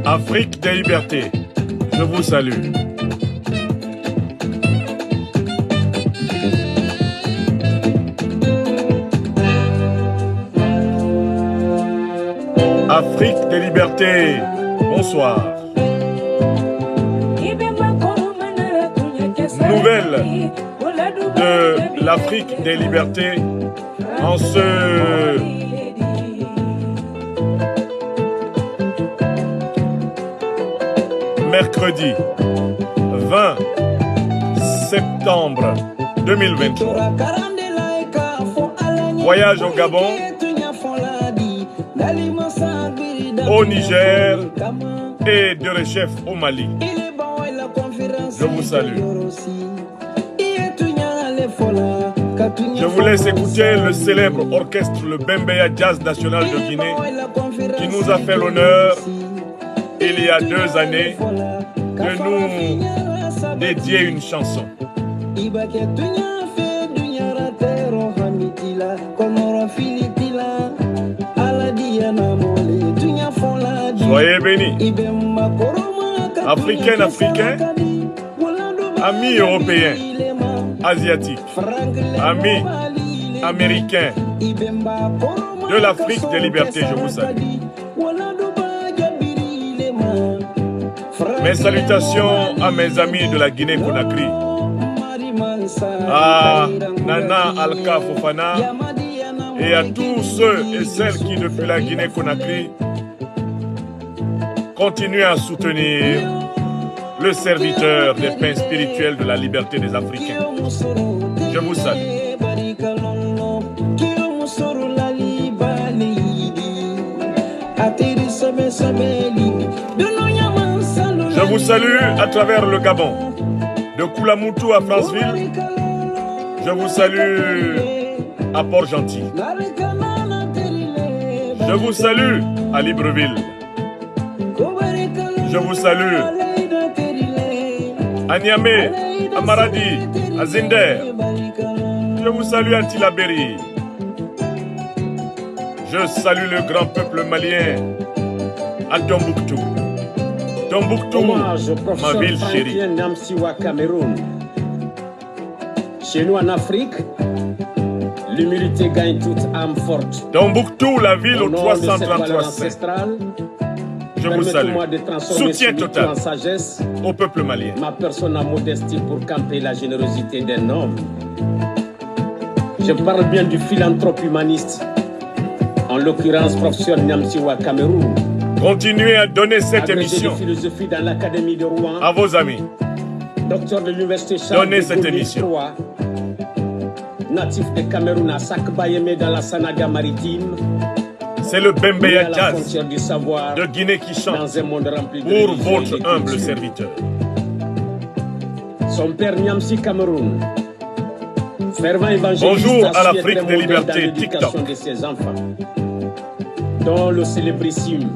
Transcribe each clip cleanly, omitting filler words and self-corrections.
Afrique des libertés, je vous salue. Afrique des libertés, bonsoir. Nouvelle de l'Afrique des libertés en ce mercredi 20 septembre 2023. Voyage au Gabon, au Niger et de rechef au Mali. Je vous salue. Je vous laisse écouter le célèbre orchestre, le Bembeya Jazz National de Guinée, qui nous a fait l'honneur, il y a 2 années, de nous dédier une chanson. Soyez bénis. Africaines, Africains, amis européens, asiatiques, amis américains de l'Afrique des libertés, je vous salue. Mes salutations à mes amis de la Guinée-Conakry, à Nana Alka Fofana et à tous ceux et celles qui, depuis la Guinée-Conakry, continuent à soutenir le serviteur des pains spirituels de la liberté des Africains. Je vous salue. Je vous salue à travers le Gabon, de Koulamoutou à Franceville. Je vous salue à Port-Gentil. Je vous salue à Libreville. Je vous salue à Niamey, à Maradi, à Zinder. Je vous salue à Tilaberi. Je salue le grand peuple malien à Tombouctou. Tombouctou, ma ville chérie. Chez nous en Afrique, l'humilité gagne toute âme forte. Tombouctou, la ville aux 333 saints. Je vous salue. Soutien total au peuple malien. Ma personne a modestie pour camper la générosité d'un homme. Je parle bien du philanthrope humaniste, en l'occurrence professeur Nyamsiwa Cameroun. Continuez à donner cette émission de philosophie dans l'Académie de Rouen, à vos amis. Docteur de l'Université Charles Donnez cette émission. Natif de Cameroun à Sakbayeme dans la Sanaga maritime. C'est le Bembeya Jazz de Guinée qui chante pour votre humble serviteur. Son père Nyamsi Cameroun, fervent évangéliste. Bonjour à l'Afrique des libertés, TikTok. De ses enfants, dont le célébrissime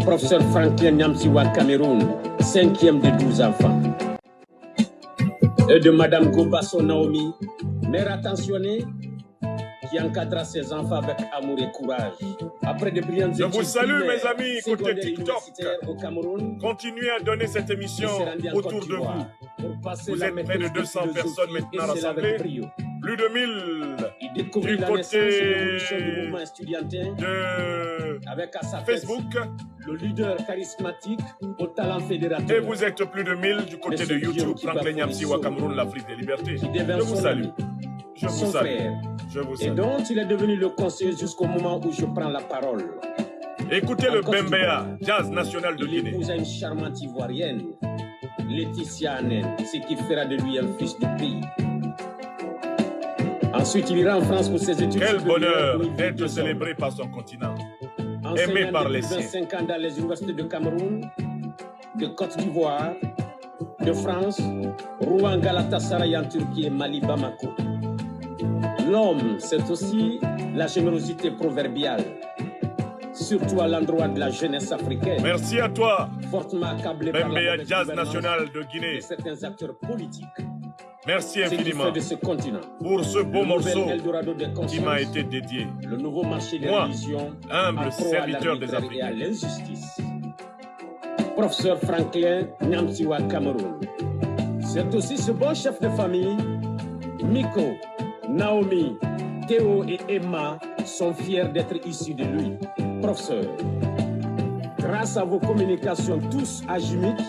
professeur Franklin Nyamsiwa Cameroun, 5e de 12 enfants. Et de Madame Gobasso Naomi, mère attentionnée, qui encadra ses enfants avec amour et courage. Après de brillantes études, je vous salue mes amis côté TikTok. Au Cameroun, continuez à donner cette émission autour de vous. Vous êtes près de 200 personnes maintenant rassemblées. Plus de 1000 du côté de Facebook. Le leader charismatique au talent fédérateur. Et vous êtes plus de 1000 du côté de YouTube. Franklin Nyamsiwa Cameroun, l'Afrique des libertés. Je vous salue. Je vous salue. Je vous salue. Et dont il est devenu le conseiller jusqu'au moment où je prends la parole. Écoutez le Bembeya Jazz National de Guinée. Il épousa une charmante ivoirienne, Laetitia Anen, ce qui fera de lui un fils du pays. Ensuite, il ira en France pour ses études. Quel bonheur d'être célébré par son continent, aimé par les siens. 25 ans dans les universités de Cameroun, de Côte d'Ivoire, de France, Rouen, Galatasaray en Turquie et Mali, Bamako. L'homme, c'est aussi la générosité proverbiale, surtout à l'endroit de la jeunesse africaine. Merci à toi, fortement accablé par la Jazz National de Guinée. Certains acteurs politiques. Merci infiniment de ce continent, pour ce beau morceau qui m'a été dédié. Le nouveau marché des moi, religions, humble serviteur des Africains. professeur Franklin Nyamsiwa Cameroun. C'est aussi ce bon chef de famille, Miko, Naomi, Théo et Emma sont fiers d'être issus de lui. Professeur, grâce à vos communications tous agimiques,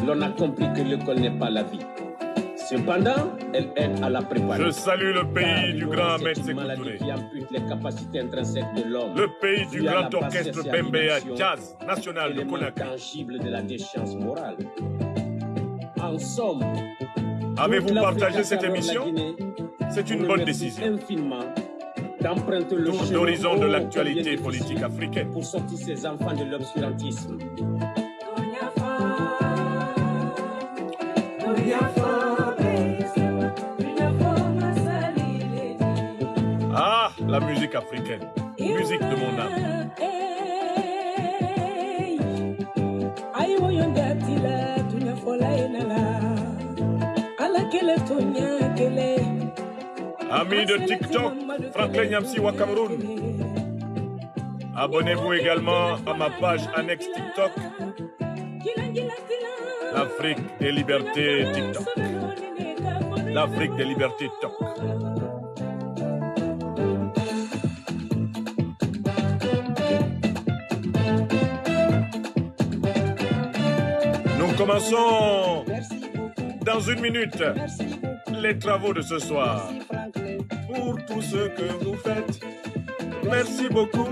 l'on a compris que l'école n'est pas la vie. Cependant, elle aide à la préparer. Je salue le pays du grand Ahmed Sékou Touré. Le pays du grand orchestre Bembeya Jazz National de Conakry. Tangible de la déchéance morale. En somme, avez-vous partagé cette émission? C'est une bonne décision. Tour d'horizon de l'actualité politique africaine. Pour sortir ses enfants de l'obscurantisme. Ah, la musique africaine, musique de mon âme. Amis de TikTok, Franklin Nyamsiwa Cameroun. Abonnez-vous également à ma page annexe TikTok, l'Afrique des libertés TikTok. L'Afrique des libertés TikTok. Nous commençons dans une minute les travaux de ce soir. Pour tout ce que vous faites, merci beaucoup,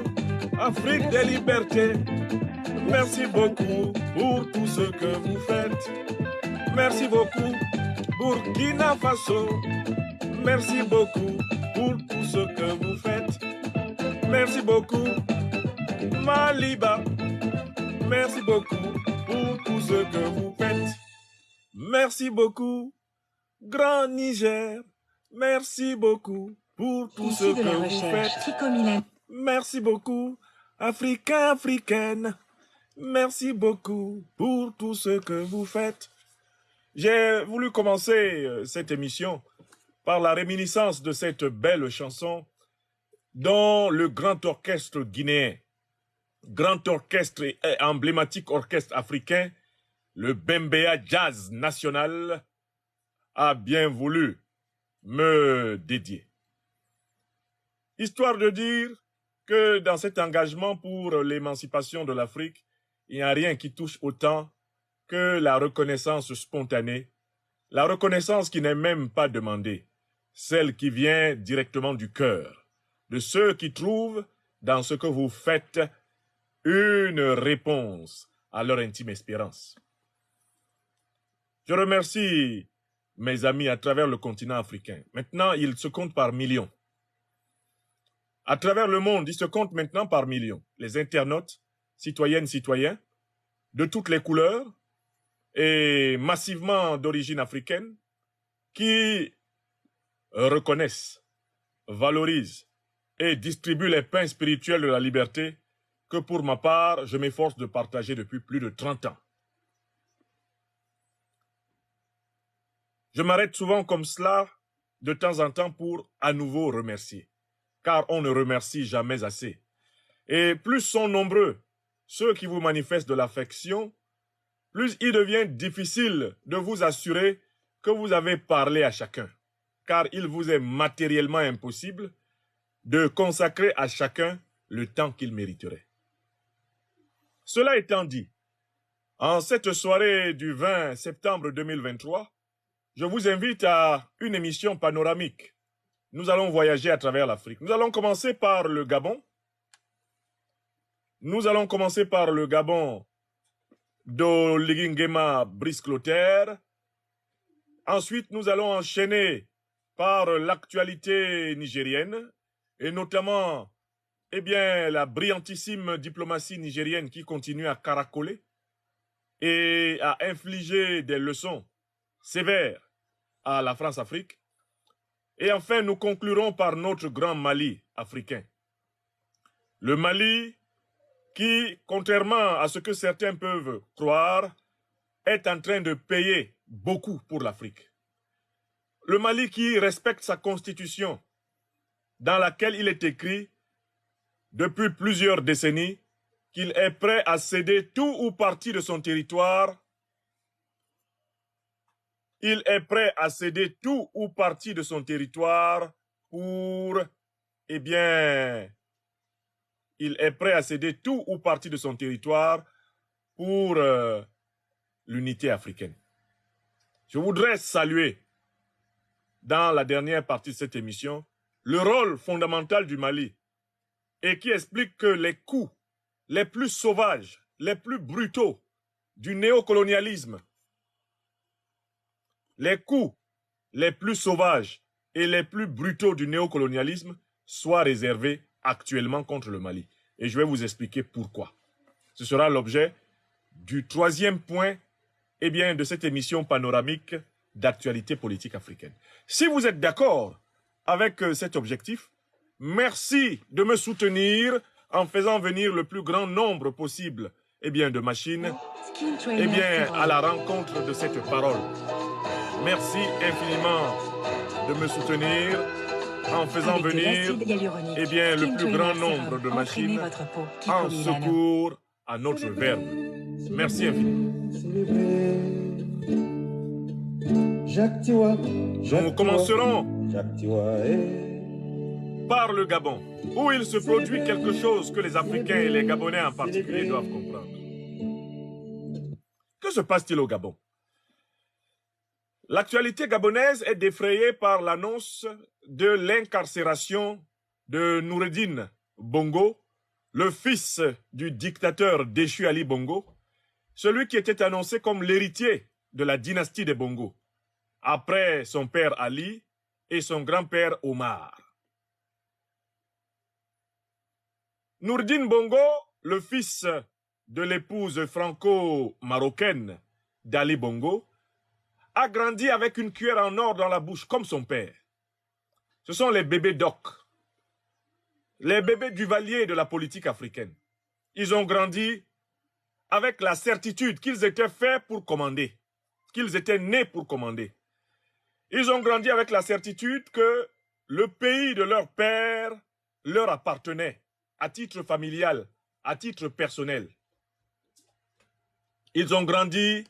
Afrique des libertés. Merci beaucoup pour tout ce que vous faites. Merci beaucoup, Burkina Faso. Merci beaucoup pour tout ce que vous faites. Merci beaucoup, Maliba. Merci beaucoup pour tout ce que vous faites. Merci beaucoup, Grand Niger. Merci beaucoup pour tout ce que vous faites. Merci beaucoup, Africains, Africaines. Merci beaucoup pour tout ce que vous faites. J'ai voulu commencer cette émission par la réminiscence de cette belle chanson dont le grand orchestre guinéen, grand orchestre et emblématique orchestre africain, le Bembeya Jazz National, a bien voulu me dédier. Histoire de dire que dans cet engagement pour l'émancipation de l'Afrique, il n'y a rien qui touche autant que la reconnaissance spontanée, la reconnaissance qui n'est même pas demandée, celle qui vient directement du cœur, de ceux qui trouvent dans ce que vous faites une réponse à leur intime espérance. Je remercie mes amis à travers le continent africain. Maintenant, ils se comptent par millions. À travers le monde, ils se comptent maintenant par millions. Les internautes, citoyennes, citoyens, de toutes les couleurs et massivement d'origine africaine, qui reconnaissent, valorisent et distribuent les pains spirituels de la liberté que pour ma part, je m'efforce de partager depuis plus de 30 ans. Je m'arrête souvent comme cela de temps en temps pour à nouveau remercier, car on ne remercie jamais assez. Et plus sont nombreux ceux qui vous manifestent de l'affection, plus il devient difficile de vous assurer que vous avez parlé à chacun, car il vous est matériellement impossible de consacrer à chacun le temps qu'il mériterait. Cela étant dit, en cette soirée du 20 septembre 2023, je vous invite à une émission panoramique. Nous allons voyager à travers l'Afrique. Nous allons commencer par le Gabon. Nous allons commencer par le Gabon d'Oligingema Brice Clotaire. Ensuite, nous allons enchaîner par l'actualité nigérienne et notamment, la brillantissime diplomatie nigérienne qui continue à caracoler et à infliger des leçons sévères à la France-Afrique. Et enfin, nous conclurons par notre grand Mali africain. Le Mali qui, contrairement à ce que certains peuvent croire, est en train de payer beaucoup pour l'Afrique. Le Mali qui respecte sa constitution, dans laquelle il est écrit, depuis plusieurs décennies, qu'il est prêt à céder tout ou partie de son territoire. Il est prêt à céder tout ou partie de son territoire pour, eh bien, il est prêt à céder tout ou partie de son territoire pour l'unité africaine. Je voudrais saluer, dans la dernière partie de cette émission, le rôle fondamental du Mali et qui explique que les coups les plus sauvages, les plus brutaux du néocolonialisme, les coups les plus sauvages et les plus brutaux du néocolonialisme soient réservés actuellement contre le Mali. Et je vais vous expliquer pourquoi. Ce sera l'objet du troisième point, eh bien, de cette émission panoramique d'actualité politique africaine. Si vous êtes d'accord avec cet objectif, merci de me soutenir en faisant venir le plus grand nombre possible, eh bien, de machines, eh bien, à la rencontre de cette parole. Merci infiniment de me soutenir en faisant venir, eh bien, le plus grand nombre de machines en secours à notre verbe. Merci infiniment. Nous commencerons par le Gabon, où il se produit quelque chose que les Africains et les Gabonais en particulier doivent comprendre. Que se passe-t-il au Gabon? L'actualité gabonaise est défrayée par l'annonce de l'incarcération de Noureddine Bongo, le fils du dictateur déchu Ali Bongo, celui qui était annoncé comme l'héritier de la dynastie des Bongo, après son père Ali et son grand-père Omar. Noureddine Bongo, le fils de l'épouse franco-marocaine d'Ali Bongo, a grandi avec une cuillère en or dans la bouche comme son père. Ce sont les bébés d'Oc, les bébés Duvalier de la politique africaine. Ils ont grandi avec la certitude qu'ils étaient faits pour commander, qu'ils étaient nés pour commander. Ils ont grandi avec la certitude que le pays de leur père leur appartenait à titre familial, à titre personnel. Ils ont grandi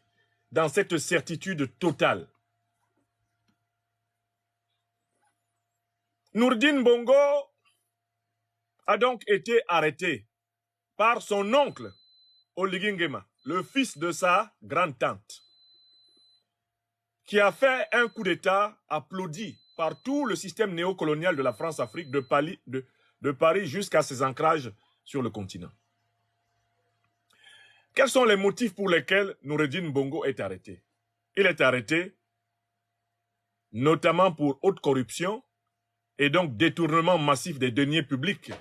dans cette certitude totale. Noureddine Bongo a donc été arrêté par son oncle Oligui Nguema, le fils de sa grande-tante, qui a fait un coup d'État applaudi par tout le système néocolonial de la France-Afrique de Paris jusqu'à ses ancrages sur le continent. Quels sont les motifs pour lesquels Noureddine Bongo est arrêté? Il est arrêté notamment pour haute corruption et donc détournement massif des deniers publics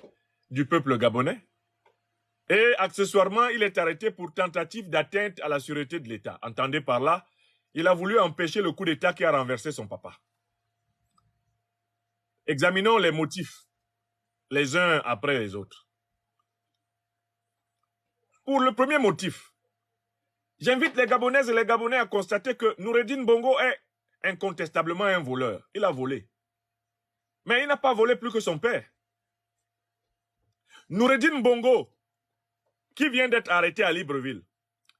du peuple gabonais. Et accessoirement, il est arrêté pour tentative d'atteinte à la sûreté de l'État. Entendez par là, il a voulu empêcher le coup d'État qui a renversé son papa. Examinons les motifs, les uns après les autres. Pour le premier motif, j'invite les Gabonaises et les Gabonais à constater que Noureddine Bongo est incontestablement un voleur. Il a volé. Mais il n'a pas volé plus que son père. Noureddine Bongo, qui vient d'être arrêté à Libreville,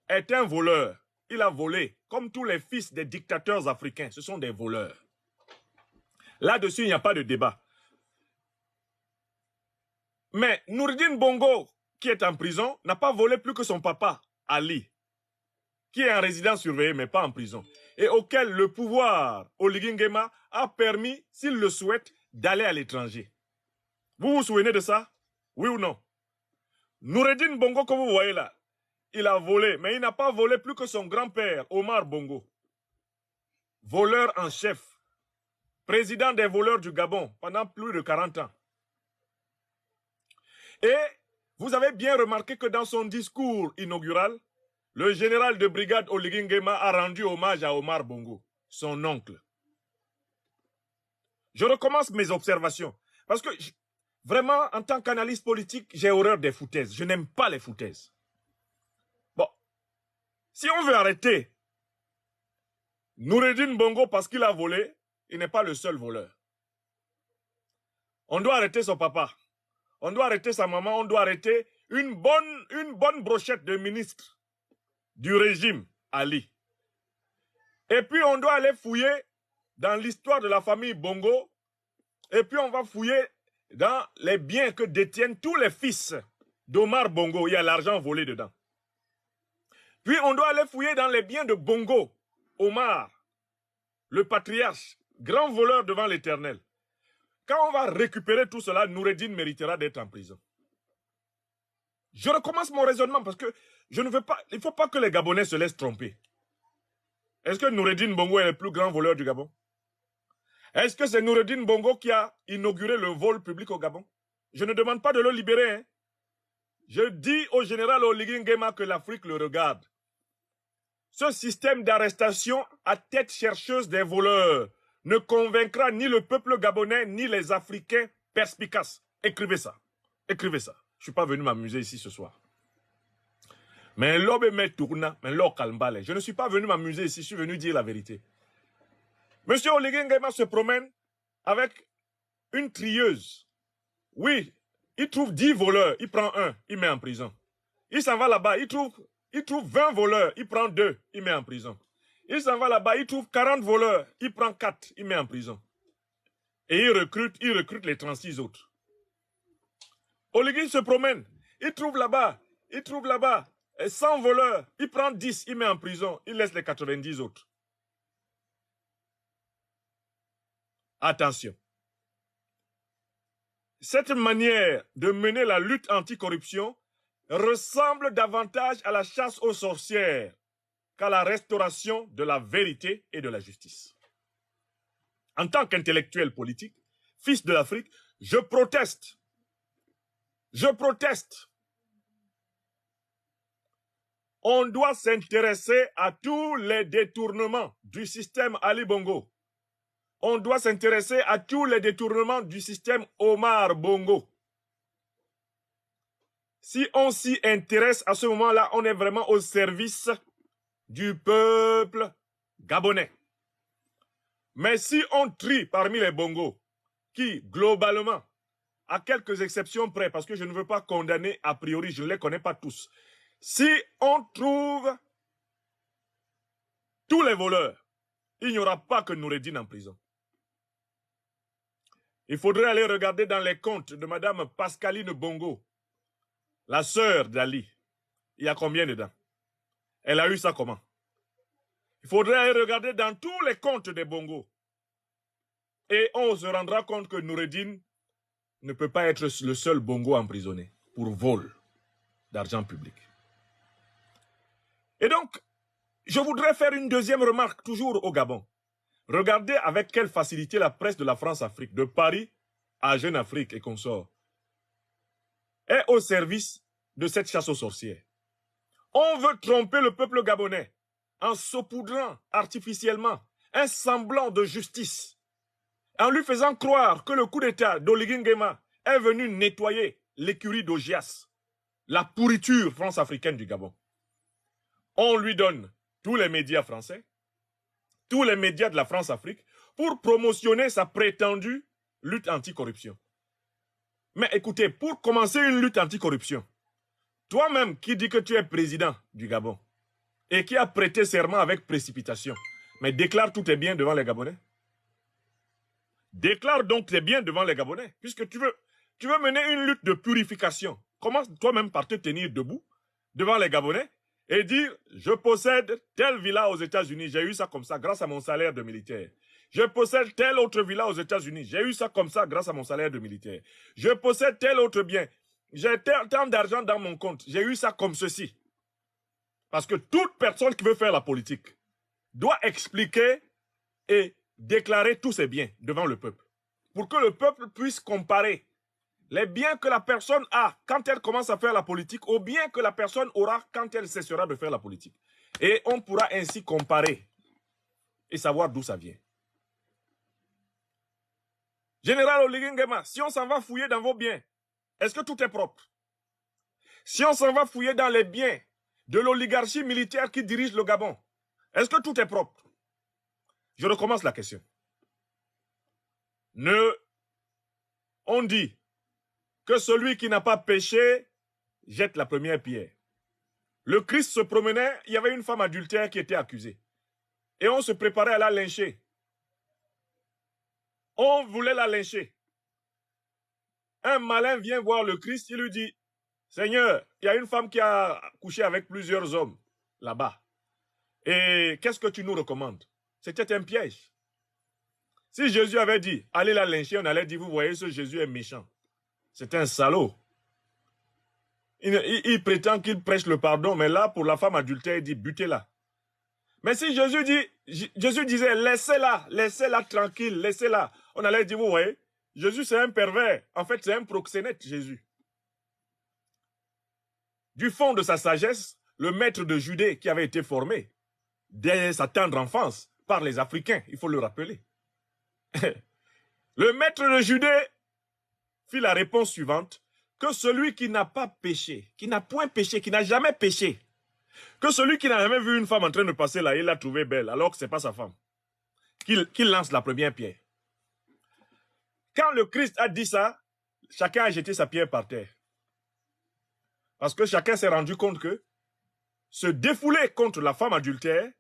est un voleur. Il a volé, comme tous les fils des dictateurs africains. Ce sont des voleurs. Là-dessus, il n'y a pas de débat. Mais Noureddine Bongo, qui est en prison, n'a pas volé plus que son papa, Ali, qui est en résidence surveillée, mais pas en prison, et auquel le pouvoir, Oligui Nguema, a permis, s'il le souhaite, d'aller à l'étranger. Vous vous souvenez de ça? Oui ou non? Noureddine Bongo, que vous voyez là, il a volé, mais il n'a pas volé plus que son grand-père, Omar Bongo. Voleur en chef, président des voleurs du Gabon pendant plus de 40 ans. Et vous avez bien remarqué que dans son discours inaugural, le général de brigade Oligui Nguema a rendu hommage à Omar Bongo, son oncle. Je recommence mes observations, parce que vraiment, en tant qu'analyste politique, j'ai horreur des foutaises. Je n'aime pas les foutaises. Bon, si on veut arrêter Noureddine Bongo parce qu'il a volé, il n'est pas le seul voleur. On doit arrêter son papa. On doit arrêter sa maman, on doit arrêter une bonne brochette de ministres du régime Ali. Et puis on doit aller fouiller dans l'histoire de la famille Bongo. Et puis on va fouiller dans les biens que détiennent tous les fils d'Omar Bongo. Il y a l'argent volé dedans. Puis on doit aller fouiller dans les biens de Bongo, Omar, le patriarche, grand voleur devant l'Éternel. Quand on va récupérer tout cela, Noureddin méritera d'être en prison. Je recommence mon raisonnement parce que je ne veux pas, il ne faut pas que les Gabonais se laissent tromper. Est-ce que Noureddin Bongo est le plus grand voleur du Gabon? Est-ce que c'est Noureddin Bongo qui a inauguré le vol public au Gabon? Je ne demande pas de le libérer. Hein. Je dis au général Oligui Nguema que l'Afrique le regarde. Ce système d'arrestation à tête chercheuse des voleurs ne convaincra ni le peuple gabonais ni les Africains perspicaces. Écrivez ça. Écrivez ça. Je ne suis pas venu m'amuser ici ce soir. Mais je ne suis pas venu m'amuser ici, je suis venu dire la vérité. Monsieur Oligui Nguema se promène avec une trieuse. Oui, il trouve 10 voleurs, il prend un, il met en prison. Il s'en va là-bas, il trouve 20 voleurs, il prend 2, il met en prison. Il s'en va là-bas, il trouve 40 voleurs, il prend 4, il met en prison. Et il recrute les 36 autres. Oligui se promène, il trouve là-bas 100 voleurs, il prend 10, il met en prison, il laisse les 90 autres. Attention. Cette manière de mener la lutte anticorruption ressemble davantage à la chasse aux sorcières qu'à la restauration de la vérité et de la justice. En tant qu'intellectuel politique, fils de l'Afrique, je proteste. Je proteste. On doit s'intéresser à tous les détournements du système Ali Bongo. On doit s'intéresser à tous les détournements du système Omar Bongo. Si on s'y intéresse à ce moment-là, on est vraiment au service du peuple gabonais. Mais si on trie parmi les Bongo, qui, globalement, à quelques exceptions près, parce que je ne veux pas condamner a priori, je ne les connais pas tous, si on trouve tous les voleurs, il n'y aura pas que Noureddin en prison. Il faudrait aller regarder dans les comptes de Madame Pascaline Bongo, la sœur d'Ali. Il y a combien dedans? Elle a eu ça comment? Il faudrait aller regarder dans tous les comptes des Bongo. Et on se rendra compte que Noureddin ne peut pas être le seul Bongo emprisonné pour vol d'argent public. Et donc, je voudrais faire une deuxième remarque, toujours au Gabon. Regardez avec quelle facilité la presse de la France-Afrique, de Paris à Jeune Afrique et consorts, est au service de cette chasse aux sorcières. On veut tromper le peuple gabonais en saupoudrant artificiellement un semblant de justice, en lui faisant croire que le coup d'État d'Oligui Nguema est venu nettoyer l'écurie d'Ogias, la pourriture france-africaine du Gabon. On lui donne tous les médias français, tous les médias de la France-Afrique, pour promotionner sa prétendue lutte anticorruption. Mais écoutez, pour commencer une lutte anticorruption, toi-même qui dis que tu es président du Gabon, et qui a prêté serment avec précipitation, mais déclare tous tes biens devant les Gabonais. Déclare donc tes biens devant les Gabonais, puisque tu veux mener une lutte de purification. Commence toi-même par te tenir debout devant les Gabonais et dire, je possède telle villa aux États-Unis, j'ai eu ça comme ça grâce à mon salaire de militaire. Je possède telle autre villa aux États-Unis, j'ai eu ça comme ça grâce à mon salaire de militaire. Je possède tel autre bien, j'ai tant d'argent dans mon compte, j'ai eu ça comme ceci. Parce que toute personne qui veut faire la politique doit expliquer et déclarer tous ses biens devant le peuple. Pour que le peuple puisse comparer les biens que la personne a quand elle commence à faire la politique aux biens que la personne aura quand elle cessera de faire la politique. Et on pourra ainsi comparer et savoir d'où ça vient. Général Oligui Nguema, si on s'en va fouiller dans vos biens, est-ce que tout est propre? Si on s'en va fouiller dans les biens de l'oligarchie militaire qui dirige le Gabon, est-ce que tout est propre? Je recommence la question. On dit que celui qui n'a pas péché jette la première pierre. Le Christ se promenait, il y avait une femme adultère qui était accusée. Et on se préparait à la lyncher. On voulait la lyncher. Un malin vient voir le Christ, il lui dit, Seigneur, il y a une femme qui a couché avec plusieurs hommes là-bas. Et qu'est-ce que tu nous recommandes? C'était un piège. Si Jésus avait dit, allez la lyncher, on allait dire, vous voyez, ce Jésus est méchant. C'est un salaud. Il prétend qu'il prêche le pardon, mais là, pour la femme adultère, il dit, butez-la. Mais si Jésus disait, laissez-la tranquille, laissez-la. On allait dire, vous voyez, Jésus c'est un pervers. En fait, c'est un proxénète, Jésus. Du fond de sa sagesse, le maître de Judée qui avait été formé dès sa tendre enfance par les Africains, il faut le rappeler. Le maître de Judée fit la réponse suivante, que celui qui n'a pas péché, qui n'a point péché, qui n'a jamais péché, que celui qui n'a jamais vu une femme en train de passer là, il l'a trouvée belle, alors que c'est pas sa femme, qu'il lance la première pierre. Quand le Christ a dit ça, chacun a jeté sa pierre par terre. Parce que chacun s'est rendu compte que se défouler contre la femme adultère,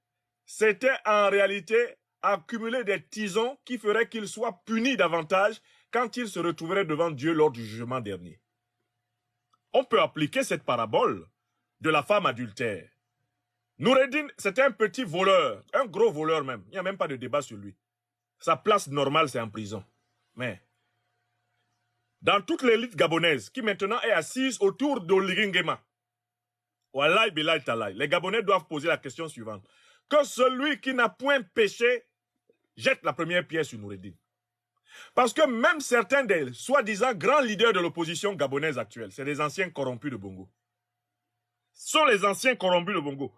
c'était en réalité accumuler des tisons qui feraient qu'il soit puni davantage quand il se retrouverait devant Dieu lors du jugement dernier. On peut appliquer cette parabole de la femme adultère. Noureddin, c'était un petit voleur, un gros voleur même. Il n'y a même pas de débat sur lui. Sa place normale, c'est en prison. Mais dans toute l'élite gabonaise qui maintenant est assise autour d'Oligui Nguema, Wallahi Billahi Talahi, les Gabonais doivent poser la question suivante. Que celui qui n'a point péché jette la première pierre sur Noureddin. Parce que même certains des soi-disant grands leaders de l'opposition gabonaise actuelle, c'est des anciens corrompus de Bongo. Ce sont les anciens corrompus de Bongo.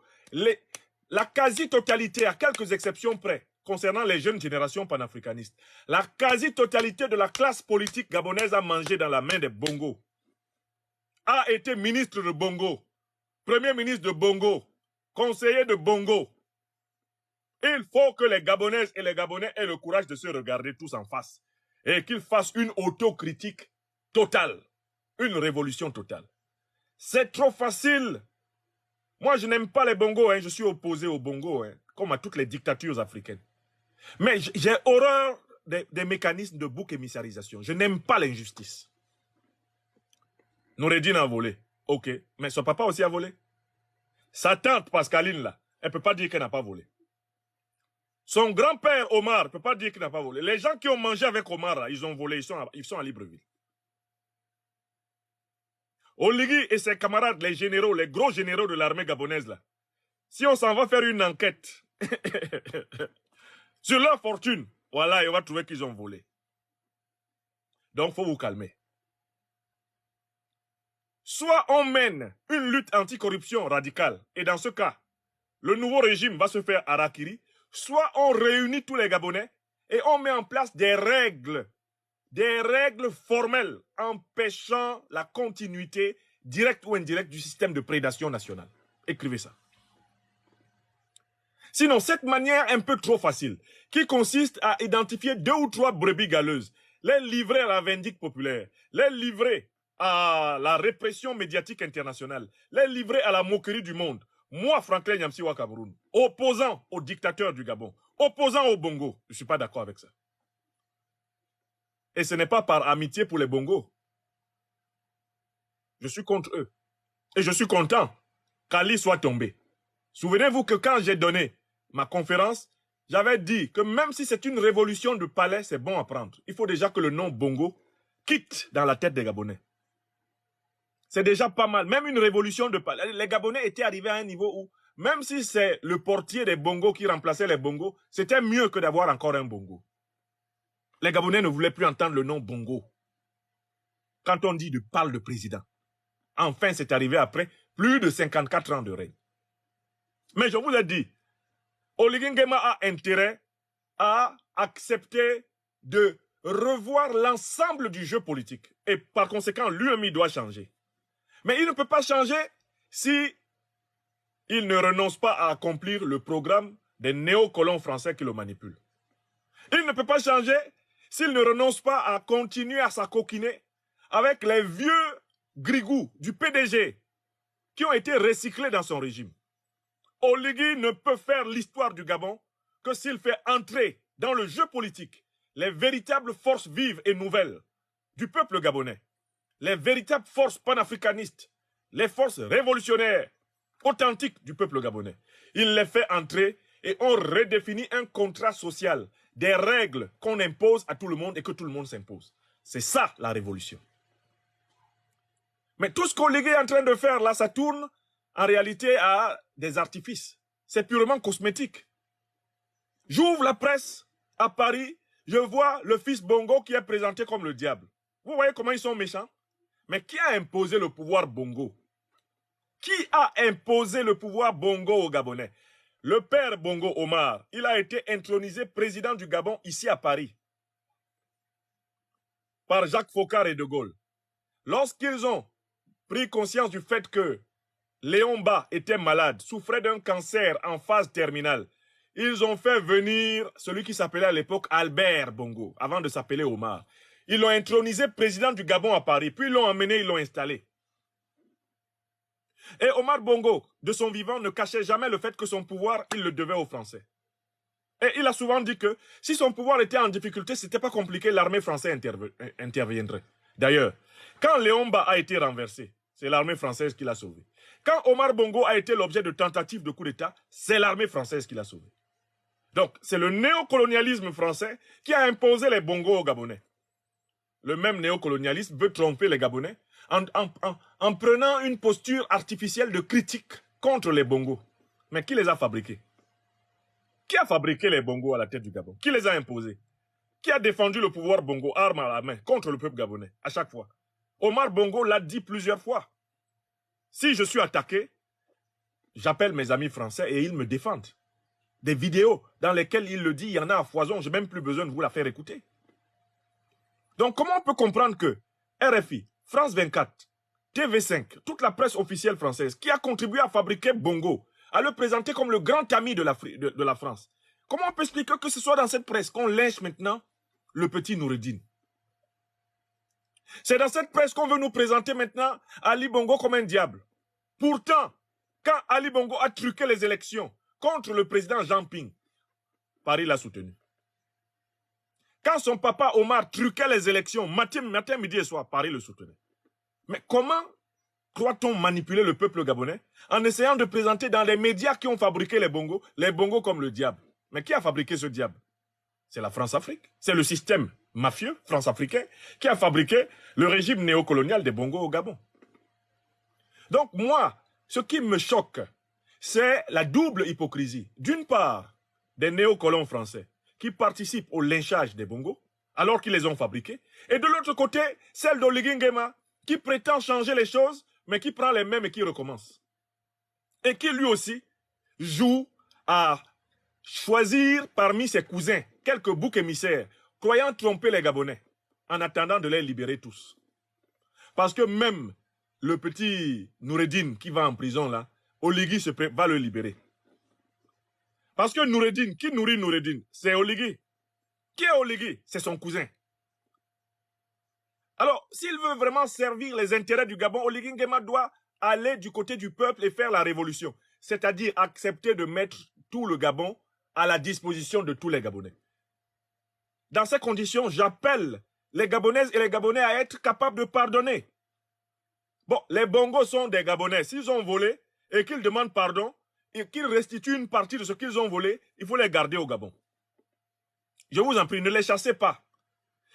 La quasi-totalité, à quelques exceptions près, concernant les jeunes générations panafricanistes, la quasi-totalité de la classe politique gabonaise a mangé dans la main des Bongo, a été ministre de Bongo, premier ministre de Bongo, conseiller de Bongo. Il faut que les Gabonaises et les Gabonais aient le courage de se regarder tous en face et qu'ils fassent une autocritique totale, une révolution totale. C'est trop facile. Moi, je n'aime pas les Bongo, je suis opposé aux Bongo, comme à toutes les dictatures africaines. Mais j'ai horreur des mécanismes de bouc émissarisation. Je n'aime pas l'injustice. Noureddin a volé. Ok, mais son papa aussi a volé. Sa tante Pascaline, là, elle ne peut pas dire qu'elle n'a pas volé. Son grand-père Omar ne peut pas dire qu'il n'a pas volé. Les gens qui ont mangé avec Omar, là, ils ont volé, ils sont à Libreville. Oligui et ses camarades, les généraux, les gros généraux de l'armée gabonaise, là, si on s'en va faire une enquête sur leur fortune, voilà, on va trouver qu'ils ont volé. Donc, il faut vous calmer. Soit on mène une lutte anticorruption radicale, et dans ce cas, le nouveau régime va se faire harakiri, soit on réunit tous les Gabonais et on met en place des règles formelles empêchant la continuité directe ou indirecte du système de prédation nationale. Écrivez ça. Sinon, cette manière un peu trop facile, qui consiste à identifier 2 ou 3 brebis galeuses, les livrer à la vindicte populaire, les livrer à la répression médiatique internationale, les livrer à la moquerie du monde. Moi, Franklin Nyamsiwa Cameroun, opposant au dictateur du Gabon, opposant au Bongo, je ne suis pas d'accord avec ça. Et ce n'est pas par amitié pour les Bongo. Je suis contre eux. Et je suis content qu'Ali soit tombé. Souvenez-vous que quand j'ai donné ma conférence, j'avais dit que même si c'est une révolution de palais, c'est bon à prendre. Il faut déjà que le nom Bongo quitte dans la tête des Gabonais. C'est déjà pas mal. Même une révolution de palais. Les Gabonais étaient arrivés à un niveau où, même si c'est le portier des Bongo qui remplaçait les Bongo, c'était mieux que d'avoir encore un Bongo. Les Gabonais ne voulaient plus entendre le nom Bongo. Quand on dit parle de président. Enfin, c'est arrivé après plus de 54 ans de règne. Mais je vous ai dit, Oligui Nguema a intérêt à accepter de revoir l'ensemble du jeu politique. Et par conséquent, lui-même, il doit changer. Mais il ne peut pas changer si il ne renonce pas à accomplir le programme des néocolons français qui le manipulent. Il ne peut pas changer s'il ne renonce pas à continuer à s'acoquiner avec les vieux grigous du PDG qui ont été recyclés dans son régime. Oligui ne peut faire l'histoire du Gabon que s'il fait entrer dans le jeu politique les véritables forces vives et nouvelles du peuple gabonais, les véritables forces panafricanistes, les forces révolutionnaires, authentiques du peuple gabonais. Il les fait entrer et on redéfinit un contrat social, des règles qu'on impose à tout le monde et que tout le monde s'impose. C'est ça la révolution. Mais tout ce qu'Oligui est en train de faire là, ça tourne en réalité à des artifices. C'est purement cosmétique. J'ouvre la presse à Paris, je vois le fils Bongo qui est présenté comme le diable. Vous voyez comment ils sont méchants? Mais qui a imposé le pouvoir Bongo? Qui a imposé le pouvoir Bongo aux Gabonais? Le père Bongo Omar, il a été intronisé président du Gabon ici à Paris par Jacques Foccart et De Gaulle. Lorsqu'ils ont pris conscience du fait que Léon Mba était malade, souffrait d'un cancer en phase terminale, ils ont fait venir celui qui s'appelait à l'époque Albert Bongo, avant de s'appeler Omar. Ils l'ont intronisé président du Gabon à Paris, puis ils l'ont emmené, ils l'ont installé. Et Omar Bongo, de son vivant, ne cachait jamais le fait que son pouvoir, il le devait aux Français. Et il a souvent dit que si son pouvoir était en difficulté, c'était pas compliqué, l'armée française interviendrait. D'ailleurs, quand Léon Mba a été renversé, c'est l'armée française qui l'a sauvé. Quand Omar Bongo a été l'objet de tentatives de coup d'État, c'est l'armée française qui l'a sauvé. Donc, c'est le néocolonialisme français qui a imposé les Bongos aux Gabonais. Le même néocolonialisme veut tromper les Gabonais en prenant une posture artificielle de critique contre les Bongos. Mais qui les a fabriqués? Qui a fabriqué les Bongos à la tête du Gabon? Qui les a imposés? Qui a défendu le pouvoir Bongo, arme à la main, contre le peuple gabonais, à chaque fois? Omar Bongo l'a dit plusieurs fois. Si je suis attaqué, j'appelle mes amis français et ils me défendent. Des vidéos dans lesquelles il le dit, il y en a à foison, j'ai même plus besoin de vous la faire écouter. Donc comment on peut comprendre que RFI, France 24, TV5, toute la presse officielle française, qui a contribué à fabriquer Bongo, à le présenter comme le grand ami de la France, comment on peut expliquer que ce soit dans cette presse qu'on lynche maintenant le petit Noureddin? C'est dans cette presse qu'on veut nous présenter maintenant Ali Bongo comme un diable. Pourtant, quand Ali Bongo a truqué les élections contre le président Jean Ping, Paris l'a soutenu. Quand son papa Omar truquait les élections matin, midi et soir, Paris le soutenait. Mais comment croit-on manipuler le peuple gabonais en essayant de présenter dans les médias qui ont fabriqué les Bongos comme le diable? Mais qui a fabriqué ce diable? C'est la France-Afrique. C'est le système mafieux france-africain qui a fabriqué le régime néocolonial des Bongos au Gabon. Donc moi, ce qui me choque, c'est la double hypocrisie. D'une part, des néocolons français qui participent au lynchage des Bongos, alors qu'ils les ont fabriqués. Et de l'autre côté, celle d'Oligui Nguema, qui prétend changer les choses, mais qui prend les mêmes et qui recommence. Et qui lui aussi joue à choisir parmi ses cousins quelques boucs émissaires, croyant tromper les Gabonais, en attendant de les libérer tous. Parce que même le petit Noureddin qui va en prison là, Oligui va le libérer. Parce que Noureddin, qui nourrit Noureddin? C'est Oligui. Qui est Oligui? C'est son cousin. Alors, s'il veut vraiment servir les intérêts du Gabon, Oligui Nguema doit aller du côté du peuple et faire la révolution. C'est-à-dire accepter de mettre tout le Gabon à la disposition de tous les Gabonais. Dans ces conditions, j'appelle les Gabonaises et les Gabonais à être capables de pardonner. Bon, les Bongos sont des Gabonais. S'ils ont volé et qu'ils demandent pardon et qu'ils restituent une partie de ce qu'ils ont volé, il faut les garder au Gabon. Je vous en prie, ne les chassez pas.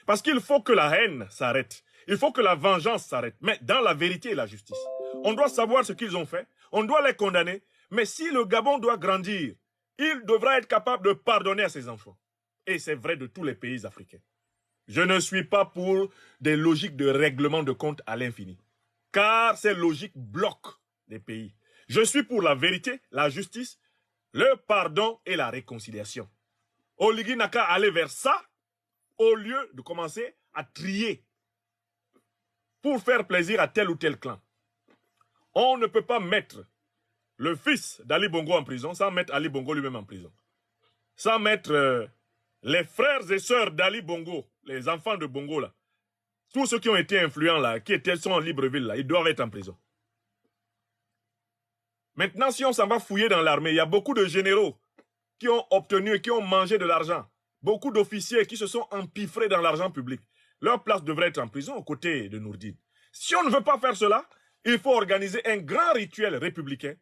Parce qu'il faut que la haine s'arrête. Il faut que la vengeance s'arrête. Mais dans la vérité et la justice. On doit savoir ce qu'ils ont fait. On doit les condamner. Mais si le Gabon doit grandir, il devra être capable de pardonner à ses enfants. Et c'est vrai de tous les pays africains. Je ne suis pas pour des logiques de règlement de compte à l'infini. Car ces logiques bloquent les pays. Je suis pour la vérité, la justice, le pardon et la réconciliation. Oligui n'a qu'à aller vers ça, au lieu de commencer à trier pour faire plaisir à tel ou tel clan. On ne peut pas mettre le fils d'Ali Bongo en prison sans mettre Ali Bongo lui-même en prison. Sans mettre les frères et sœurs d'Ali Bongo, les enfants de Bongo là, tous ceux qui ont été influents là, sont en Libreville là, ils doivent être en prison. Maintenant, si on s'en va fouiller dans l'armée, il y a beaucoup de généraux qui ont obtenu et qui ont mangé de l'argent. Beaucoup d'officiers qui se sont empiffrés dans l'argent public. Leur place devrait être en prison aux côtés de Nourdine. Si on ne veut pas faire cela, il faut organiser un grand rituel républicain,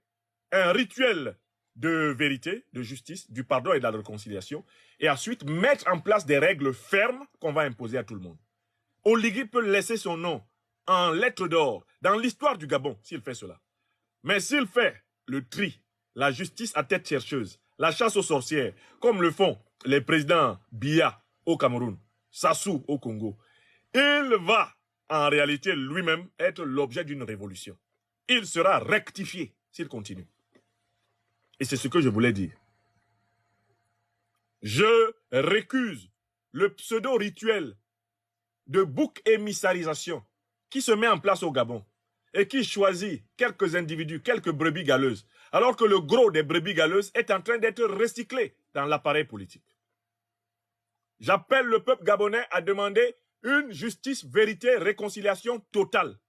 un rituel de vérité, de justice, du pardon et de la réconciliation, et ensuite mettre en place des règles fermes qu'on va imposer à tout le monde. Oligui peut laisser son nom en lettres d'or dans l'histoire du Gabon s'il fait cela. Mais s'il fait le tri, la justice à tête chercheuse, la chasse aux sorcières, comme le font les présidents Biya au Cameroun, Sassou au Congo, il va en réalité lui-même être l'objet d'une révolution. Il sera rectifié s'il continue. Et c'est ce que je voulais dire. Je récuse le pseudo-rituel de bouc émissarisation qui se met en place au Gabon et qui choisit quelques individus, quelques brebis galeuses, alors que le gros des brebis galeuses est en train d'être recyclé dans l'appareil politique. J'appelle le peuple gabonais à demander une justice, vérité, réconciliation totale,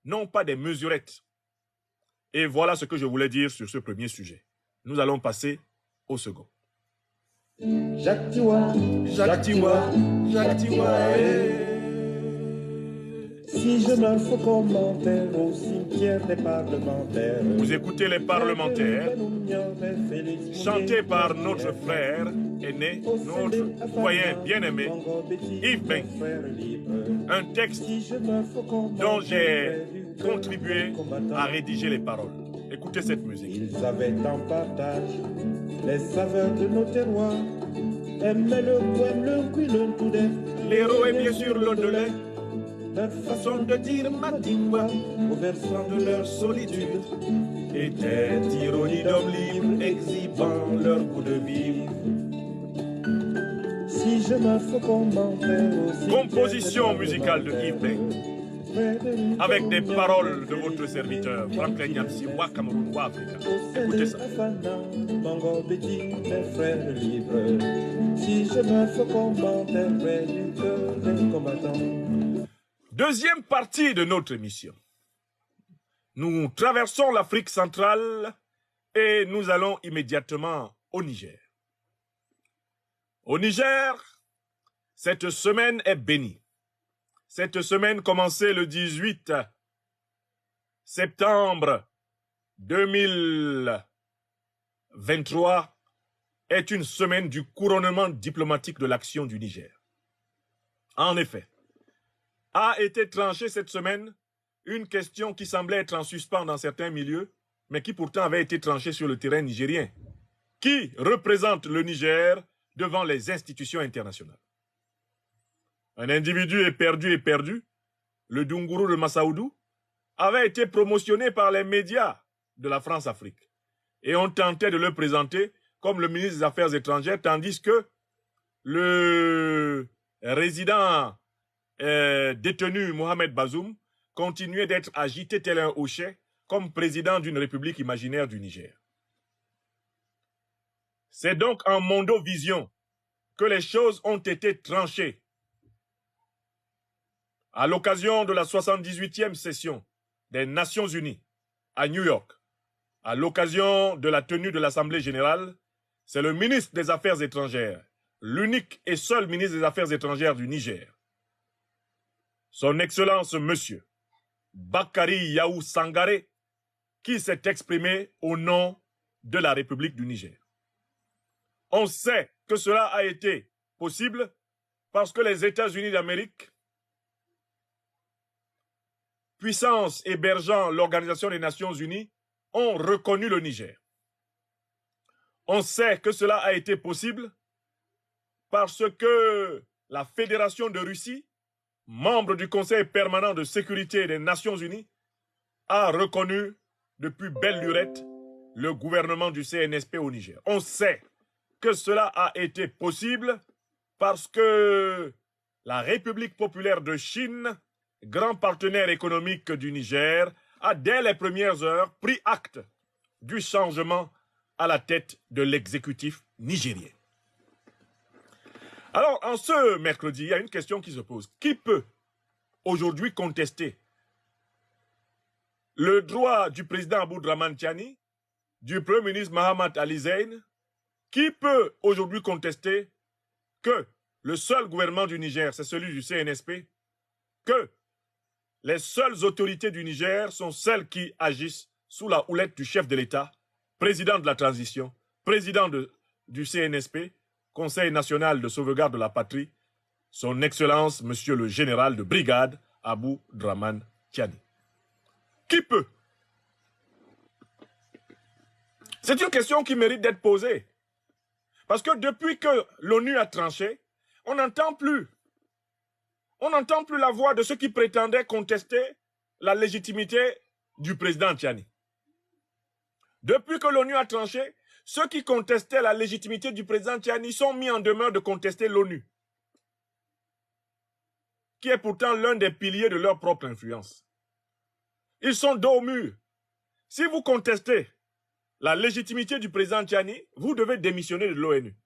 non pas des mesurettes. Et voilà ce que je voulais dire sur ce premier sujet. Nous allons passer au second. Jacques Tiwa, Jacques Tiwa, Jacques Tiwa. Si je meurs, faut commentaire au cimetière des parlementaires. Vous écoutez les parlementaires, chantés par notre frère aîné, notre doyen bien-aimé, Yves Ben. Un texte dont j'ai contribué à rédiger les paroles. Écoutez cette musique. Ils avaient en partage les saveurs de nos terroirs. Aimaient le poème, le cuit, le toudé. L'héros est bien sûr l'eau de lait. Leur façon de dire Matimba au versant de leur solitude était ironie d'homme libre, exhibant leur goût de vivre. Si je me fais commentaire aussi. Composition musicale de Yves Ben, avec des paroles de votre serviteur, Franklin Nyamsi, Wa Cameroun, Wa Africa. Écoutez ça. Mango Béti, mes frères libres. Si je me fais commentaire près du cœur des combattants. Deuxième partie de notre émission. Nous traversons l'Afrique centrale et nous allons immédiatement au Niger. Au Niger, cette semaine est bénie. Cette semaine commençait le 18 septembre 2023 est une semaine du couronnement diplomatique de l'action du Niger. En effet, a été tranchée cette semaine une question qui semblait être en suspens dans certains milieux, mais qui pourtant avait été tranchée sur le terrain nigérien. Qui représente le Niger devant les institutions internationales? Un individu éperdu, le Dunguru de Massaoudou, avait été promotionné par les médias de la France-Afrique. Et on tentait de le présenter comme le ministre des Affaires étrangères, tandis que le résident détenu Mohamed Bazoum continuait d'être agité tel un hochet comme président d'une république imaginaire du Niger. C'est donc en Mondovision que les choses ont été tranchées. À l'occasion de la 78e session des Nations Unies à New York, à l'occasion de la tenue de l'Assemblée générale, c'est le ministre des Affaires étrangères, l'unique et seul ministre des Affaires étrangères du Niger, son Excellence Monsieur Bakari Yaou Sangaré, qui s'est exprimé au nom de la République du Niger. On sait que cela a été possible parce que les États-Unis d'Amérique, puissance hébergeant l'Organisation des Nations Unies, ont reconnu le Niger. On sait que cela a été possible parce que la Fédération de Russie, membre du Conseil permanent de sécurité des Nations Unies, a reconnu depuis belle lurette le gouvernement du CNSP au Niger. On sait que cela a été possible parce que la République populaire de Chine, grand partenaire économique du Niger, a dès les premières heures pris acte du changement à la tête de l'exécutif nigérien. Alors, en ce mercredi, il y a une question qui se pose. Qui peut aujourd'hui contester le droit du président Aboudraman Tiani du Premier ministre Mahamat Ali Zein, qui peut aujourd'hui contester que le seul gouvernement du Niger, c'est celui du CNSP, que les seules autorités du Niger sont celles qui agissent sous la houlette du chef de l'État, président de la transition, président du CNSP, Conseil national de sauvegarde de la patrie, son Excellence, Monsieur le général de brigade, Abou Draman Tiani. Qui peut? C'est une question qui mérite d'être posée. Parce que depuis que l'ONU a tranché, on n'entend plus la voix de ceux qui prétendaient contester la légitimité du président Tiani. Depuis que l'ONU a tranché, ceux qui contestaient la légitimité du président Tiani sont mis en demeure de contester l'ONU, qui est pourtant l'un des piliers de leur propre influence. Ils sont dos au mur. Si vous contestez la légitimité du président Tiani, vous devez démissionner de l'ONU.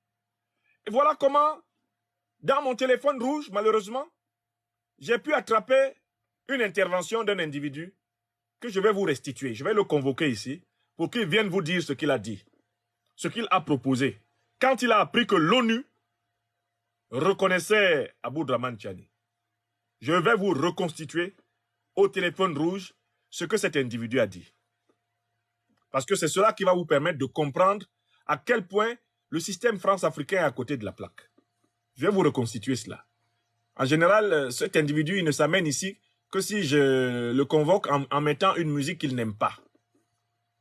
Et voilà comment, dans mon téléphone rouge, malheureusement, j'ai pu attraper une intervention d'un individu que je vais vous restituer. Je vais le convoquer ici pour qu'il vienne vous dire ce qu'il a dit, ce qu'il a proposé, quand il a appris que l'ONU reconnaissait Abou Draman Tiani. Je vais vous reconstituer au téléphone rouge ce que cet individu a dit. Parce que c'est cela qui va vous permettre de comprendre à quel point le système France-africain est à côté de la plaque. Je vais vous reconstituer cela. En général, cet individu, il ne s'amène ici que si je le convoque en mettant une musique qu'il n'aime pas.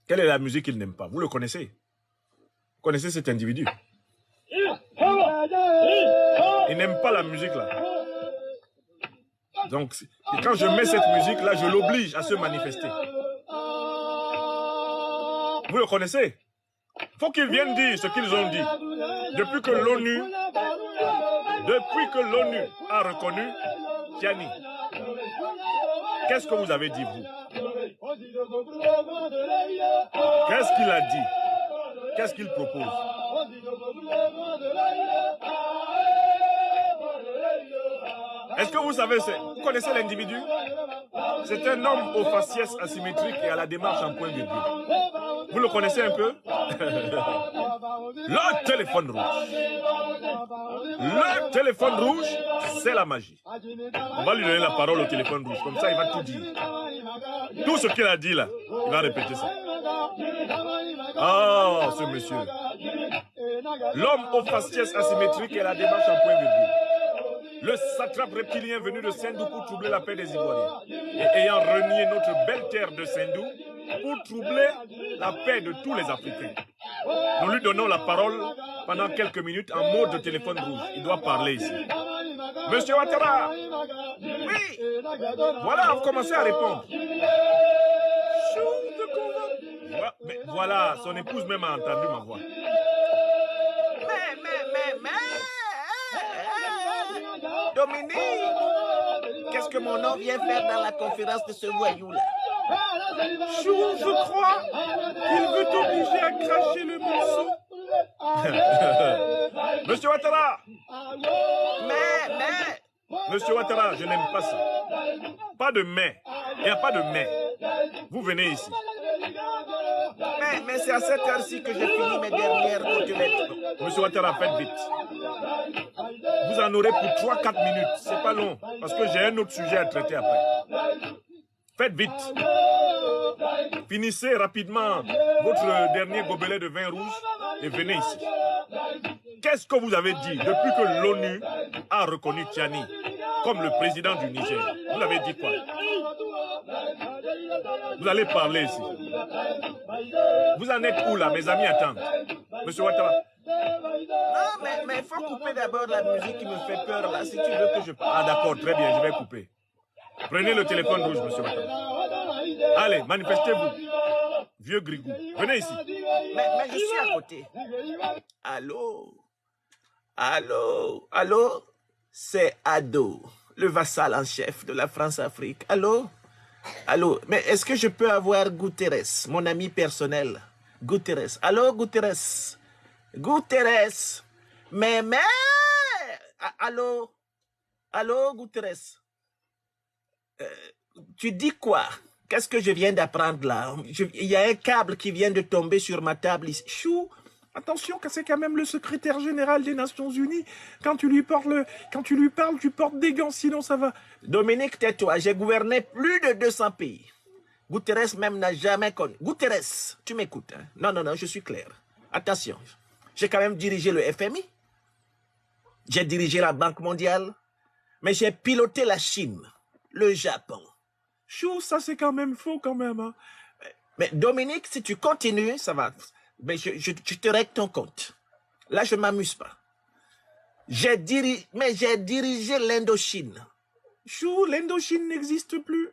Quelle est la musique qu'il n'aime pas? Vous le connaissez? Vous connaissez cet individu? Il n'aime pas la musique là. Donc, quand je mets cette musique là, je l'oblige à se manifester. Vous le connaissez? Faut qu'ils viennent dire ce qu'ils ont dit. Depuis que l'ONU a reconnu Tiani, qu'est-ce que vous avez dit, vous? Qu'est-ce qu'il a dit? Qu'est-ce qu'il propose? Est-ce que vous savez, vous connaissez l'individu? C'est un homme aux faciès asymétriques et à la démarche en point virgule. Vous le connaissez un peu? Le téléphone rouge. Le téléphone rouge, c'est la magie. On va lui donner la parole au téléphone rouge. Comme ça, il va tout dire. Tout ce qu'il a dit là, il va répéter ça. Ah, ce monsieur. L'homme aux faciès asymétriques et à la démarche en point virgule. Le satrape reptilien venu de Sendou pour troubler la paix des Ivoiriens. Et ayant renié notre belle terre de Sendou pour troubler la paix de tous les Africains. Nous lui donnons la parole pendant quelques minutes en mode de téléphone rouge. Il doit parler ici. Monsieur Ouattara! Oui! Voilà, vous commencez à répondre. Mais voilà, son épouse même a entendu ma voix. Dominique, qu'est-ce que mon homme vient faire dans la conférence de ce voyou-là? Je crois qu'il veut t'obliger à cracher le morceau. Monsieur Ouattara! Mais... Monsieur Ouattara, je n'aime pas ça. Pas de mais. Il n'y a pas de mais. Vous venez ici. Mais c'est à cette heure-ci que j'ai fini mes dernières côtelettes. Monsieur Ouattara, faites vite. Vous en aurez pour 3-4 minutes. C'est pas long. Parce que j'ai un autre sujet à traiter après. Faites vite. Finissez rapidement votre dernier gobelet de vin rouge et venez ici. Qu'est-ce que vous avez dit depuis que l'ONU a reconnu Tiani comme le président du Niger? Vous avez dit quoi? Vous allez parler ici. Vous en êtes où là? Mes amis attendent. Monsieur Ouattara. Non, mais il faut couper d'abord la musique qui me fait peur là, si tu veux que je parle. Ah d'accord, très bien, je vais couper. Prenez le téléphone rouge, monsieur Ouattara. Allez, manifestez-vous. Vieux grigou, venez ici. Mais je suis à côté. Allô? Allô? Allô? C'est Ado, le vassal en chef de la France-Afrique. Allô? Allô? Mais est-ce que je peux avoir Guterres, mon ami personnel? Guterres. Allô, Guterres? Guterres? Mais... Allô? Allô, Guterres? Tu dis quoi? Qu'est-ce que je viens d'apprendre là? Il y a un câble qui vient de tomber sur ma table ici. Chou, attention, c'est quand même le secrétaire général des Nations Unies. Quand tu lui parles, tu portes des gants, sinon ça va. Dominique, tais-toi, j'ai gouverné plus de 200 pays. Guterres même n'a jamais connu. Guterres, tu m'écoutes, hein? Non, non, non, je suis clair. Attention, j'ai quand même dirigé le FMI. J'ai dirigé la Banque mondiale. Mais j'ai piloté la Chine, le Japon. Chou, ça c'est quand même faux quand même. Hein. Mais Dominique, si tu continues, ça va. Mais je te règle ton compte. Là, je m'amuse pas. J'ai dirigé l'Indochine. Chou, l'Indochine n'existe plus.